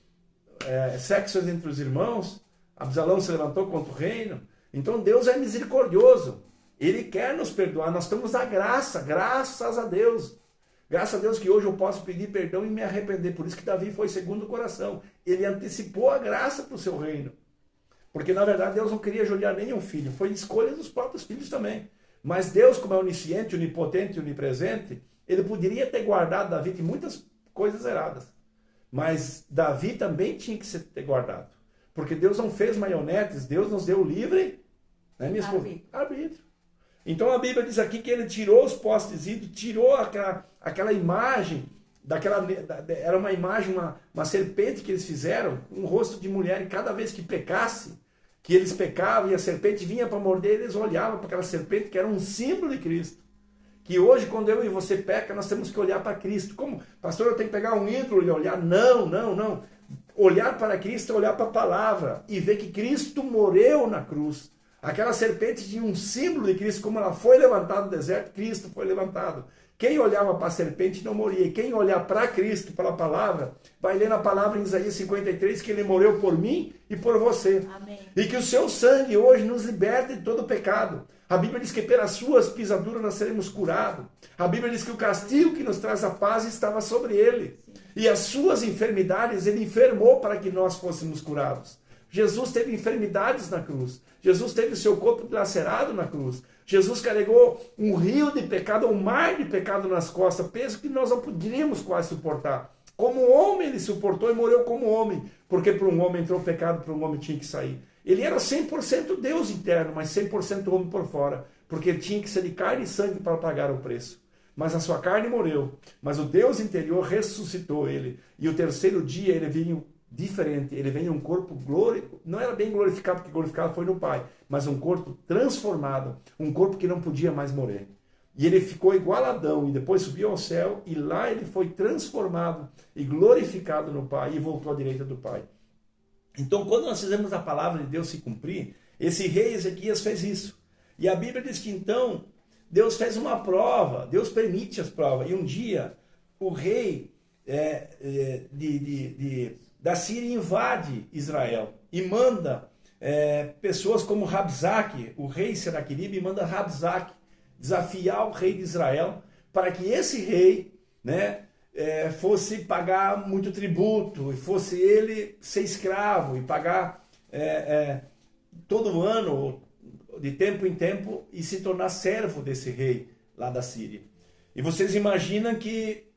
sexo entre os irmãos. Absalão se levantou contra o reino. Então Deus é misericordioso. Ele quer nos perdoar. Nós temos a graça, graças a Deus. Graças a Deus que hoje eu posso pedir perdão e me arrepender. Por isso que Davi foi segundo o coração. Ele antecipou a graça para o seu reino. Porque na verdade Deus não queria judiar nenhum filho. Foi escolha dos próprios filhos também. Mas Deus, como é onisciente, onipotente e onipresente, ele poderia ter guardado Davi de muitas coisas erradas. Mas Davi também tinha que ter guardado. Porque Deus não fez marionetes, Deus nos deu livre, né, minha esposa? Arbítrio. Então a Bíblia diz aqui que ele tirou os postes ídolos, tirou aquela imagem, era uma imagem, uma serpente que eles fizeram, um rosto de mulher, e cada vez que pecasse, que eles pecavam e a serpente vinha para morder, eles olhavam para aquela serpente que era um símbolo de Cristo. Que hoje, quando eu e você peca, nós temos que olhar para Cristo. Como, pastor, eu tenho que pegar um ídolo e olhar? Não. Olhar para Cristo é olhar para a palavra e ver que Cristo morreu na cruz. Aquela serpente tinha um símbolo de Cristo, como ela foi levantada no deserto, Cristo foi levantado. Quem olhava para a serpente não morria. E quem olhar para Cristo, pela palavra, vai ler na palavra em Isaías 53 que ele morreu por mim e por você. Amém. E que o seu sangue hoje nos liberta de todo pecado. A Bíblia diz que pelas suas pisaduras nós seremos curados. A Bíblia diz que o castigo que nos traz a paz estava sobre ele. Sim. E as suas enfermidades ele enfermou para que nós fôssemos curados. Jesus teve enfermidades na cruz. Jesus teve o seu corpo dilacerado na cruz. Jesus carregou um rio de pecado, um mar de pecado nas costas, peso que nós não poderíamos quase suportar. Como homem ele suportou e morreu como homem, porque para um homem entrou o pecado, para um homem tinha que sair. Ele era 100% Deus interno, mas 100% homem por fora, porque ele tinha que ser de carne e sangue para pagar o preço. Mas a sua carne morreu, mas o Deus interior ressuscitou ele, e o terceiro dia ele veio diferente, ele veio em um corpo glorificado, não era bem glorificado, porque glorificado foi no Pai, mas um corpo transformado, um corpo que não podia mais morrer. E ele ficou igual a Adão, e depois subiu ao céu, e lá ele foi transformado e glorificado no Pai, e voltou à direita do Pai. Então, quando nós fizemos a palavra de Deus se cumprir, esse rei Ezequias fez isso. E a Bíblia diz que então, Deus fez uma prova, Deus permite as provas, e um dia, o rei da Síria invade Israel e manda pessoas como Rabsaque, o rei Senaqueribe, manda Rabsaque desafiar o rei de Israel para que esse rei, né, fosse pagar muito tributo e fosse ele ser escravo e pagar todo ano, de tempo em tempo, e se tornar servo desse rei lá da Síria. E vocês imaginam que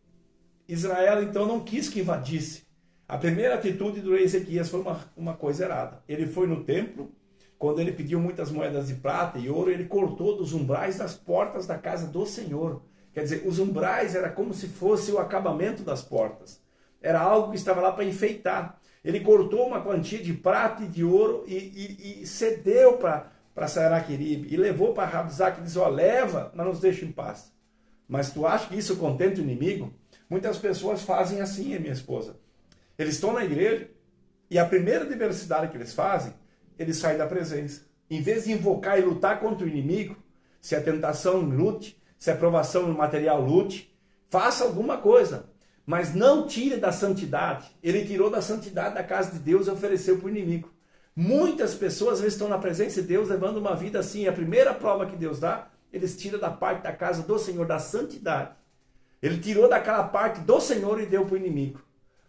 Israel então não quis que invadisse. A primeira atitude do rei Ezequias foi uma coisa errada. Ele foi no templo, quando ele pediu muitas moedas de prata e ouro, ele cortou dos umbrais das portas da casa do Senhor. Quer dizer, os umbrais era como se fosse o acabamento das portas. Era algo que estava lá para enfeitar. Ele cortou uma quantia de prata e de ouro e cedeu para Senaqueribe e levou para Rabsaque e disse: leva, mas nos deixa em paz. Mas tu acha que isso contenta o inimigo? Muitas pessoas fazem assim, minha esposa. Eles estão na igreja e a primeira adversidade que eles fazem, eles saem da presença. Em vez de invocar e lutar contra o inimigo, se a tentação lute, se a provação material lute, faça alguma coisa, mas não tire da santidade. Ele tirou da santidade da casa de Deus e ofereceu para o inimigo. Muitas pessoas às vezes estão na presença de Deus levando uma vida assim. A primeira prova que Deus dá, eles tiram da parte da casa do Senhor, da santidade. Ele tirou daquela parte do Senhor e deu para o inimigo.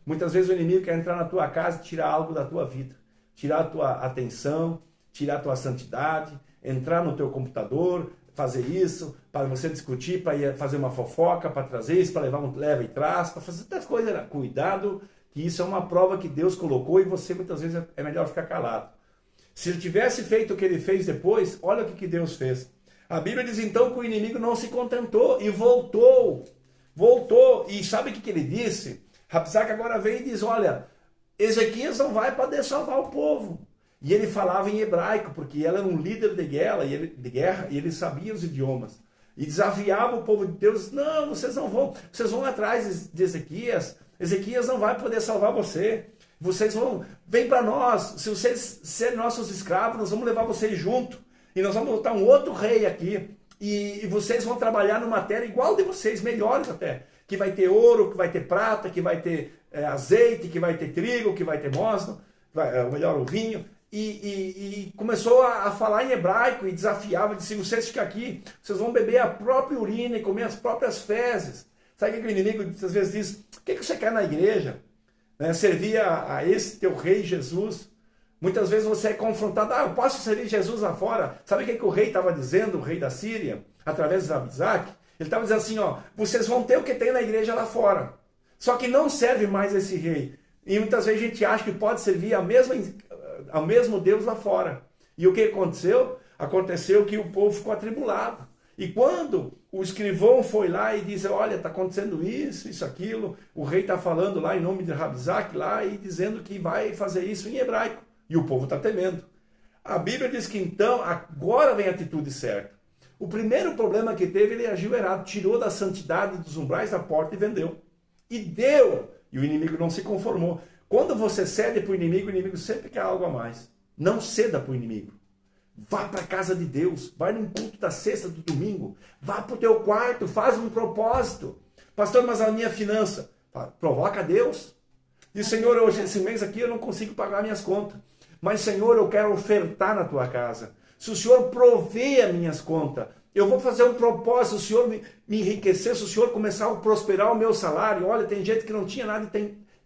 Muitas vezes o inimigo quer entrar na tua casa e tirar algo da tua vida. Tirar a tua atenção, tirar a tua santidade, entrar no teu computador, fazer isso, para você discutir, para ir fazer uma fofoca, para trazer isso, para levar um leva e traz, para fazer tantas coisas. Cuidado que isso é uma prova que Deus colocou e você muitas vezes é melhor ficar calado. Se ele tivesse feito o que ele fez depois, olha o que Deus fez. A Bíblia diz então que o inimigo não se contentou e voltou. E sabe o que ele disse? Rabsaque agora vem e diz, olha, Ezequias não vai poder salvar o povo. E ele falava em hebraico, porque ele era um líder de guerra e ele sabia os idiomas. E desafiava o povo de Deus, não, vocês vão atrás de Ezequias. Ezequias não vai poder salvar você. Vem para nós, se vocês serem nossos escravos, nós vamos levar vocês junto. E nós vamos botar um outro rei aqui. E vocês vão trabalhar numa terra igual de vocês, melhores até. Que vai ter ouro, que vai ter prata, que vai ter azeite, que vai ter trigo, que vai ter mosto, ou melhor, o vinho. E começou a falar em hebraico e desafiava, disse, vocês ficam aqui, vocês vão beber a própria urina e comer as próprias fezes. Sabe o que o inimigo às vezes diz? O que você quer na igreja? Servir a esse teu rei Jesus. Muitas vezes você é confrontado, eu posso servir Jesus lá fora. Sabe o que o rei estava dizendo, o rei da Síria, através de Rabsaque? Ele estava dizendo assim, vocês vão ter o que tem na igreja lá fora. Só que não serve mais esse rei. E muitas vezes a gente acha que pode servir ao mesmo Deus lá fora. E o que aconteceu? Aconteceu que o povo ficou atribulado. E quando o escrivão foi lá e disse, olha, está acontecendo isso, aquilo, o rei está falando lá em nome de Rabsaque lá e dizendo que vai fazer isso em hebraico. E o povo está temendo. A Bíblia diz que então, agora vem a atitude certa. O primeiro problema que teve, ele agiu errado, tirou da santidade dos umbrais da porta e vendeu. E deu. E o inimigo não se conformou. Quando você cede para o inimigo sempre quer algo a mais. Não ceda para o inimigo. Vá para a casa de Deus. Vai num culto da sexta, do domingo. Vá para o teu quarto. Faz um propósito. Pastor, mas a minha finança. Provoca a Deus. Diz, Senhor, hoje, esse mês aqui eu não consigo pagar minhas contas. Mas, Senhor, eu quero ofertar na tua casa. Se o Senhor prover as minhas contas, eu vou fazer um propósito. Se o Senhor me enriquecer, se o Senhor começar a prosperar o meu salário. Olha, tem gente que não tinha nada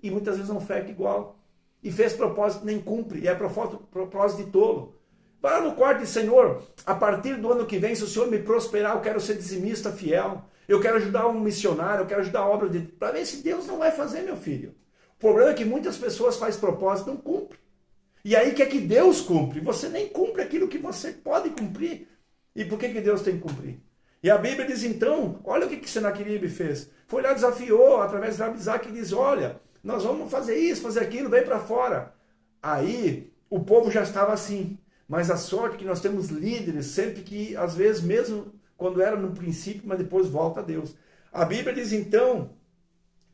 e muitas vezes não oferta igual. E fez propósito, nem cumpre. E é propósito de tolo. Vai lá no quarto e diz, Senhor, a partir do ano que vem, se o Senhor me prosperar, eu quero ser dizimista fiel. Eu quero ajudar um missionário, eu quero ajudar a obra de Deus. Para ver se Deus não vai fazer, meu filho. O problema é que muitas pessoas fazem propósito e não cumprem. E aí quer que Deus cumpre. Você nem cumpre aquilo que você pode cumprir. E por que Deus tem que cumprir? E a Bíblia diz então, olha o que Senaqueribe fez. Foi lá, desafiou, através de Rabsaque, e diz, olha, nós vamos fazer isso, fazer aquilo, vem para fora. Aí o povo já estava assim. Mas a sorte é que nós temos líderes, sempre que, às vezes, mesmo quando era no princípio, mas depois volta a Deus. A Bíblia diz então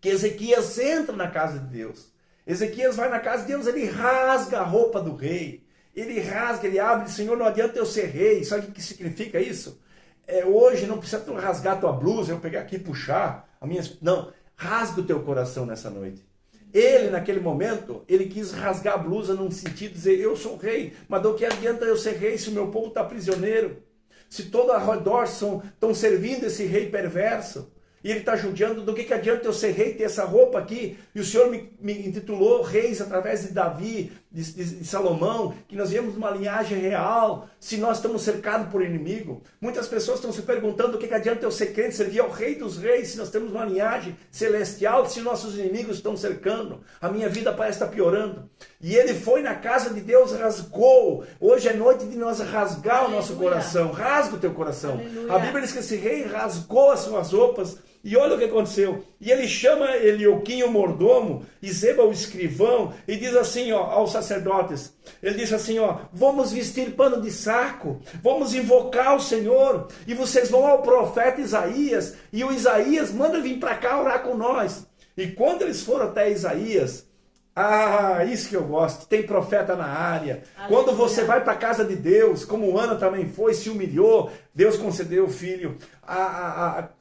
que Ezequias entra na casa de Deus. Ezequias vai na casa de Deus, ele rasga a roupa do rei. Ele rasga, ele abre, Senhor, não adianta eu ser rei. Sabe o que significa isso? Hoje não precisa tu rasgar a tua blusa, eu pegar aqui e puxar. Não, rasga o teu coração nessa noite. Ele, naquele momento, ele quis rasgar a blusa num sentido de dizer, eu sou rei, mas do que adianta eu ser rei se o meu povo está prisioneiro? Se todo ao redor estão servindo esse rei perverso? E ele está judiando, do que adianta eu ser rei, ter essa roupa aqui? E o Senhor me intitulou reis através de Davi, de Salomão, que nós viemos de uma linhagem real, se nós estamos cercados por inimigo. Muitas pessoas estão se perguntando, do que adianta eu ser crente, servir ao rei dos reis, se nós temos uma linhagem celestial, se nossos inimigos estão cercando. A minha vida parece estar piorando. E ele foi na casa de Deus, rasgou. Hoje é noite de nós rasgar o nosso coração. Rasga o teu coração. Aleluia. A Bíblia diz que esse rei rasgou as suas roupas. E olha o que aconteceu. E ele chama Elioquim, o mordomo, e Zeba, o escrivão, e diz assim, aos sacerdotes. Ele diz assim, vamos vestir pano de saco, vamos invocar o Senhor, e vocês vão ao profeta Isaías, e o Isaías manda vir para cá orar com nós. E quando eles foram até Isaías, isso que eu gosto, tem profeta na área. Aleluia. Quando você vai para a casa de Deus, como Ana também foi, se humilhou, Deus concedeu o filho.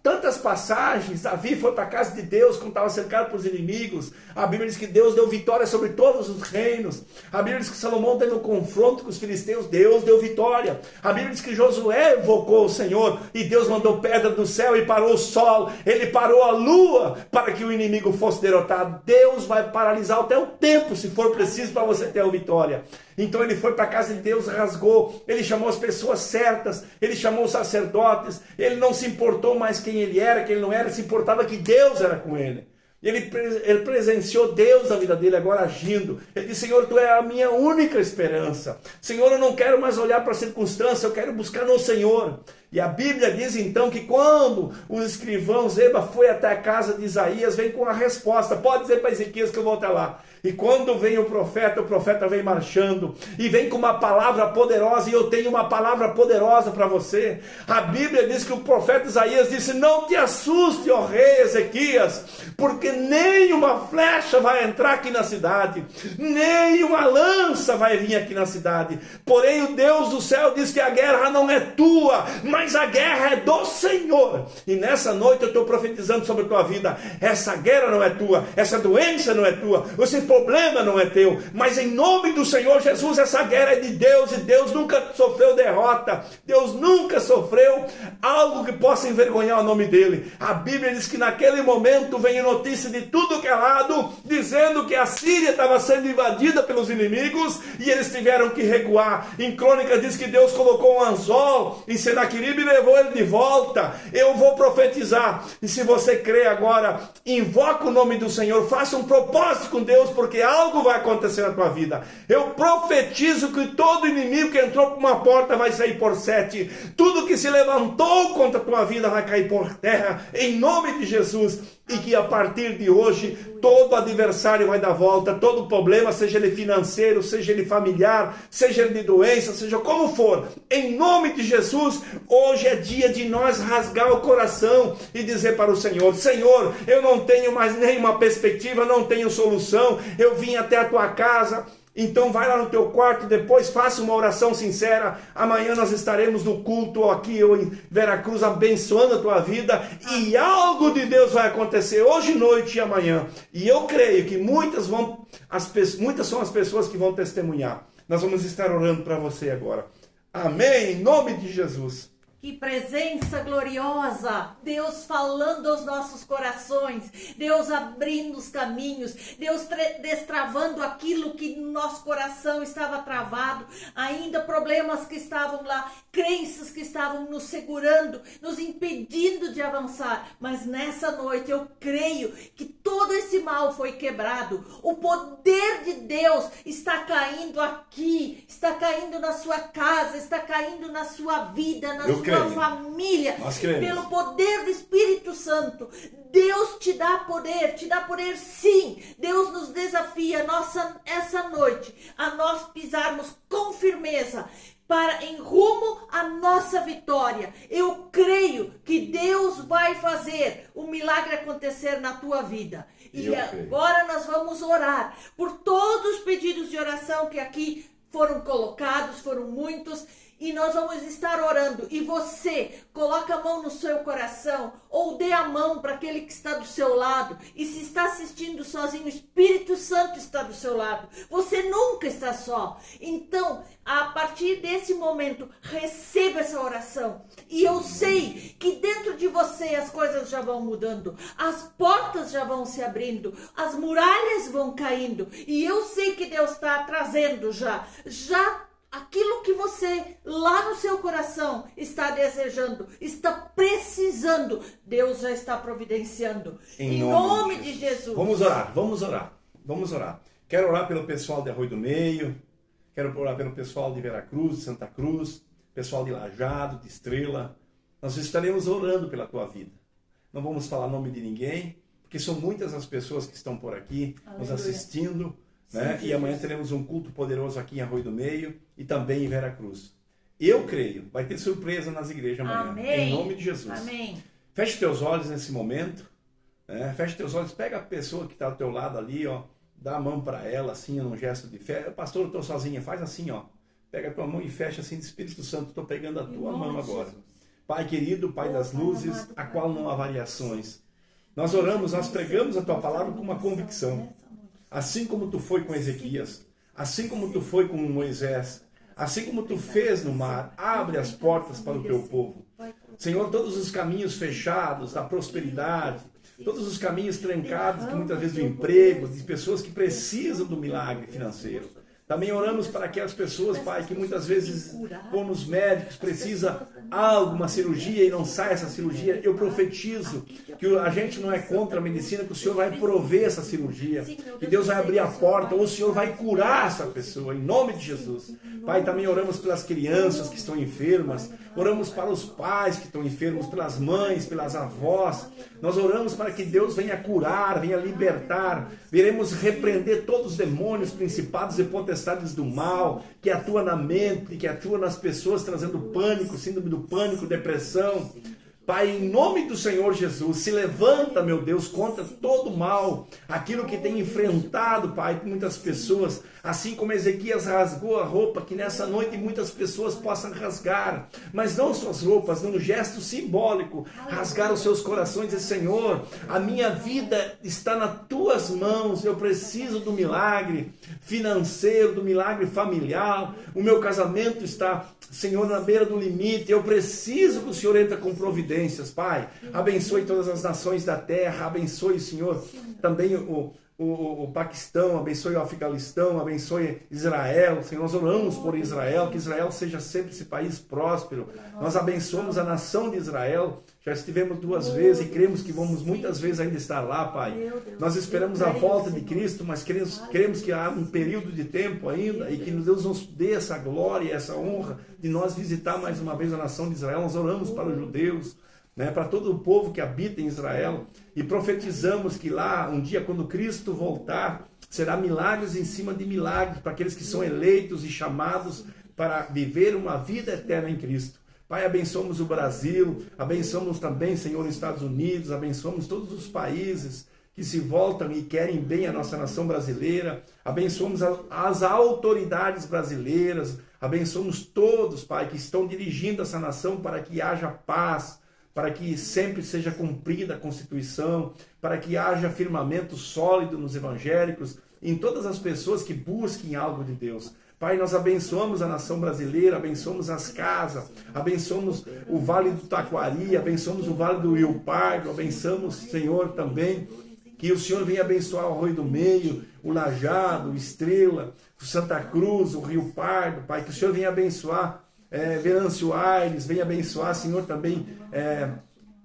Tantas passagens, Davi foi para a casa de Deus quando estava cercado pelos inimigos. A Bíblia diz que Deus deu vitória sobre todos os reinos. A Bíblia diz que Salomão teve um confronto com os filisteus, Deus deu vitória. A Bíblia diz que Josué invocou o Senhor e Deus mandou pedra do céu e parou o sol. Ele parou a lua para que o inimigo fosse derrotado. Deus vai paralisar até o tempo, se for preciso, para você ter a vitória. Então ele foi para a casa de Deus, rasgou, ele chamou as pessoas certas, ele chamou os sacerdotes, ele não se importou mais quem ele era, quem ele não era, se importava que Deus era com ele. E ele presenciou Deus na vida dele agora agindo. Ele disse: Senhor, Tu é a minha única esperança. Senhor, eu não quero mais olhar para a circunstância, eu quero buscar no Senhor. E a Bíblia diz então que quando os escrivãos, Zeba foi até a casa de Isaías, vem com a resposta. Pode dizer para Ezequias que eu vou até lá. E quando vem o profeta vem marchando e vem com uma palavra poderosa, e eu tenho uma palavra poderosa para você. A Bíblia diz que o profeta Isaías disse: não te assuste, ó rei Ezequias, porque nem uma flecha vai entrar aqui na cidade, nem uma lança vai vir aqui na cidade. Porém o Deus do céu diz que a guerra não é tua, mas a guerra é do Senhor. E nessa noite eu estou profetizando sobre a tua vida: essa guerra não é tua, essa doença não é tua, esse problema não é teu, mas em nome do Senhor Jesus, essa guerra é de Deus, e Deus nunca sofreu derrota, Deus nunca sofreu algo que possa envergonhar o nome dele. A Bíblia diz que naquele momento veio notícia de tudo que é lado, dizendo que a Síria estava sendo invadida pelos inimigos, e eles tiveram que recuar. Em Crônicas diz que Deus colocou um anzol em Senaqueribe e levou ele de volta. Eu vou profetizar, e se você crê agora, invoca o nome do Senhor, faça um propósito com Deus, porque algo vai acontecer na tua vida. Eu profetizo que todo inimigo que entrou por uma porta vai sair por 7. Tudo que se levantou contra a tua vida vai cair por terra, em nome de Jesus. E que a partir de hoje, todo adversário vai dar volta, todo problema, seja ele financeiro, seja ele familiar, seja ele de doença, seja como for, em nome de Jesus, hoje é dia de nós rasgar o coração e dizer para o Senhor: Senhor, eu não tenho mais nenhuma perspectiva, não tenho solução, eu vim até a tua casa. Então vai lá no teu quarto, depois faça uma oração sincera. Amanhã nós estaremos no culto aqui em Veracruz, abençoando a tua vida, e algo de Deus vai acontecer hoje, noite e amanhã. E eu creio que muitas são as pessoas que vão testemunhar. Nós vamos estar orando para você agora. Amém, em nome de Jesus. Que presença gloriosa, Deus falando aos nossos corações, Deus abrindo os caminhos, Deus destravando aquilo que no nosso coração estava travado, ainda problemas que estavam lá, crenças que estavam nos segurando, nos impedindo de avançar. Mas nessa noite eu creio que todo esse mal foi quebrado, o poder de Deus está caindo aqui, está caindo na sua casa, está caindo na sua vida, na sua família, pelo poder do Espírito Santo. Deus te dá poder sim. Deus nos desafia essa noite a nós pisarmos com firmeza em rumo à nossa vitória. Eu creio que Deus vai fazer o milagre acontecer na tua vida. E agora nós vamos orar por todos os pedidos de oração que aqui foram colocados, foram muitos. E nós vamos estar orando, e você coloca a mão no seu coração, ou dê a mão para aquele que está do seu lado. E se está assistindo sozinho, o Espírito Santo está do seu lado. Você nunca está só. Então, a partir desse momento, receba essa oração. E eu sei que dentro de você as coisas já vão mudando, as portas já vão se abrindo, as muralhas vão caindo. E eu sei que Deus está trazendo já aquilo que você lá no seu coração está desejando, está precisando, Deus já está providenciando. Em nome de Jesus. Vamos orar. Quero orar pelo pessoal de Arroio do Meio, quero orar pelo pessoal de Veracruz, de Santa Cruz, pessoal de Lajeado, de Estrela. Nós estaremos orando pela tua vida. Não vamos falar nome de ninguém, porque são muitas as pessoas que estão por aqui, nos assistindo. Né? E amanhã teremos um culto poderoso aqui em Arroio do Meio e também em Veracruz. Eu creio, vai ter surpresa nas igrejas amanhã. Amém. Em nome de Jesus. Amém. Feche teus olhos nesse momento. Né? Feche teus olhos, pega a pessoa que está ao teu lado ali, ó, dá a mão para ela, assim, num gesto de fé. Pastor, eu estou sozinha, faz assim, ó. Pega a tua mão e fecha assim, Espírito Santo, estou pegando a tua mão agora. Pai querido, Pai das luzes, a qual não há variações. Nós oramos, nós pregamos a tua palavra com uma convicção. Assim como tu foi com Ezequias, assim como tu foi com Moisés, assim como tu fez no mar, abre as portas para o teu povo. Senhor, todos os caminhos fechados da prosperidade, todos os caminhos trancados, que muitas vezes do emprego, de pessoas que precisam do milagre financeiro. Também oramos para aquelas pessoas, Pai, que muitas vezes vão nos médicos, precisa alguma cirurgia e não sai essa cirurgia. Eu profetizo que a gente não é contra a medicina, que o Senhor vai prover essa cirurgia, que Deus vai abrir a porta, ou o Senhor vai curar essa pessoa, em nome de Jesus. Pai, também oramos pelas crianças que estão enfermas, oramos para os pais que estão enfermos, pelas mães, pelas avós. Nós oramos para que Deus venha curar, venha libertar. Viremos repreender todos os demônios, principados e potestades do mal, que atua na mente, que atua nas pessoas, trazendo pânico, síndrome do pânico, depressão. Pai, em nome do Senhor Jesus, se levanta, meu Deus, contra todo o mal, aquilo que tem enfrentado, Pai, muitas pessoas, assim como Ezequias rasgou a roupa, que nessa noite muitas pessoas possam rasgar, mas não suas roupas, num gesto simbólico, rasgar os seus corações e dizer, Senhor, a minha vida está nas tuas mãos, eu preciso do milagre financeiro, do milagre familiar, o meu casamento está, Senhor, na beira do limite, eu preciso que o Senhor entre com providência. Pai, abençoe todas as nações da terra, abençoe, Senhor, também o Paquistão, abençoe o Afeganistão, abençoe Israel. Senhor, nós oramos por Israel, que Israel seja sempre esse país próspero. Nós abençoamos a nação de Israel, já estivemos 2 vezes e cremos que vamos muitas vezes ainda estar lá, Pai. Nós esperamos a volta de Cristo, mas queremos que há um período de tempo ainda e que Deus nos dê essa glória, essa honra de nós visitar mais uma vez a nação de Israel. Nós oramos para os judeus, para todo o povo que habita em Israel, e profetizamos que lá, um dia, quando Cristo voltar, será milagres em cima de milagres, para aqueles que são eleitos e chamados para viver uma vida eterna em Cristo. Pai, abençoamos o Brasil, abençoamos também, Senhor, os Estados Unidos, abençoamos todos os países que se voltam e querem bem a nossa nação brasileira, abençoamos as autoridades brasileiras, abençoamos todos, Pai, que estão dirigindo essa nação para que haja paz, para que sempre seja cumprida a Constituição, para que haja firmamento sólido nos evangélicos, em todas as pessoas que busquem algo de Deus. Pai, nós abençoamos a nação brasileira, abençoamos as casas, abençoamos o Vale do Taquari, abençoamos o Vale do Rio Pardo, abençoamos, Senhor, também, que o Senhor venha abençoar o Arroio do Meio, o Lajado, o Estrela, o Santa Cruz, o Rio Pardo, Pai, que o Senhor venha abençoar Venâncio Aires, venha abençoar, Senhor, também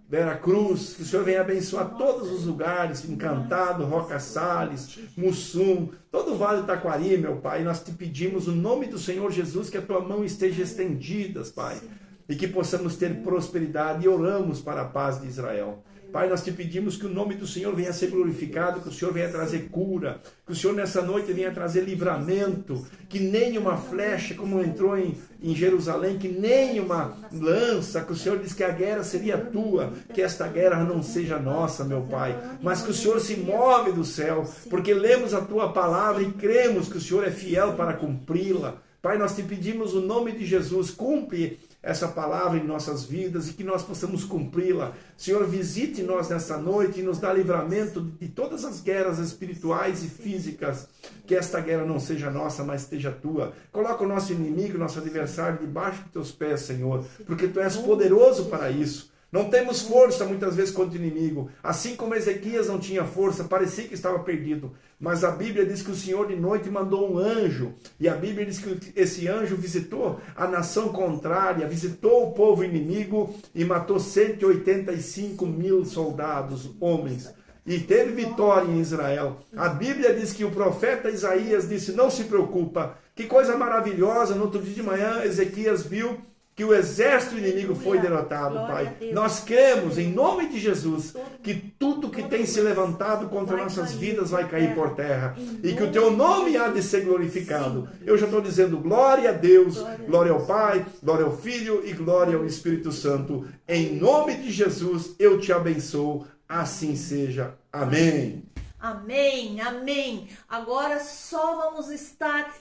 Vera Cruz, que o Senhor venha abençoar todos os lugares, Encantado, Roca Salles, Mussum, todo o Vale do Taquari, meu Pai. Nós te pedimos, no nome do Senhor Jesus, que a tua mão esteja estendida, Pai, e que possamos ter prosperidade, e oramos para a paz de Israel. Pai, nós te pedimos que o nome do Senhor venha ser glorificado, que o Senhor venha trazer cura, que o Senhor nessa noite venha trazer livramento, que nenhuma flecha, como entrou em Jerusalém, que nenhuma lança, que o Senhor disse que a guerra seria tua, que esta guerra não seja nossa, meu Pai, mas que o Senhor se move do céu, porque lemos a tua palavra e cremos que o Senhor é fiel para cumpri-la. Pai, nós te pedimos o nome de Jesus, cumpre essa palavra em nossas vidas e que nós possamos cumpri-la. Senhor, visite nós nessa noite e nos dá livramento de todas as guerras espirituais e físicas, que esta guerra não seja nossa, mas esteja tua. Coloca o nosso inimigo, nosso adversário debaixo dos teus pés, Senhor, porque tu és poderoso para isso. Não temos força muitas vezes contra o inimigo. Assim como Ezequias não tinha força, parecia que estava perdido. Mas a Bíblia diz que o Senhor de noite mandou um anjo. E a Bíblia diz que esse anjo visitou a nação contrária, visitou o povo inimigo e matou 185 mil soldados, homens. E teve vitória em Israel. A Bíblia diz que o profeta Isaías disse, não se preocupa. Que coisa maravilhosa, no outro dia de manhã Ezequias viu que o exército inimigo foi derrotado, Pai. Nós cremos, em nome de Jesus, que tudo que tem se levantado contra nossas vidas vai cair por terra. E que o teu nome há de ser glorificado. Eu já estou dizendo glória a Deus, glória ao Pai, glória ao Filho e glória ao Espírito Santo. Em nome de Jesus, eu te abençoo. Assim seja. Amém. Amém, amém. Agora só vamos estar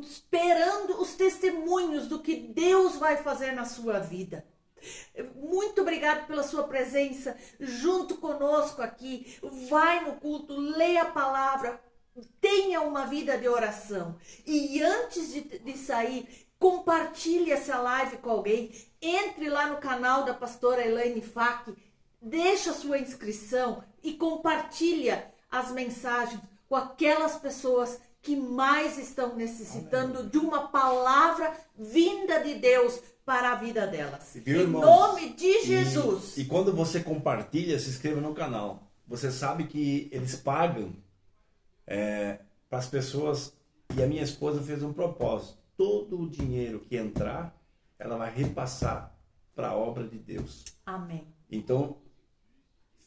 esperando os testemunhos do que Deus vai fazer na sua vida. Muito obrigado pela sua presença junto conosco aqui. Vai no culto, leia a palavra, tenha uma vida de oração. E antes de sair, compartilhe essa live com alguém. Entre lá no canal da pastora Elaine Fak, deixa a sua inscrição e compartilha as mensagens com aquelas pessoas que mais estão necessitando de uma palavra vinda de Deus para a vida delas. Viu, em irmãos? nome de Jesus. E quando você compartilha, se inscreva no canal. Você sabe que eles pagam para as pessoas. E a minha esposa fez um propósito. Todo o dinheiro que entrar, ela vai repassar para a obra de Deus. Amém. Então,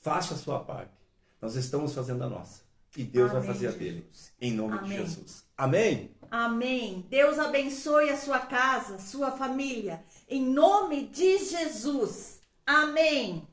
faça a sua parte. Nós estamos fazendo a nossa. E Deus Amém, vai fazer a Jesus. dele. Em nome Amém. de Jesus. Amém? Amém. Deus abençoe a sua casa, sua família. Em nome de Jesus. Amém.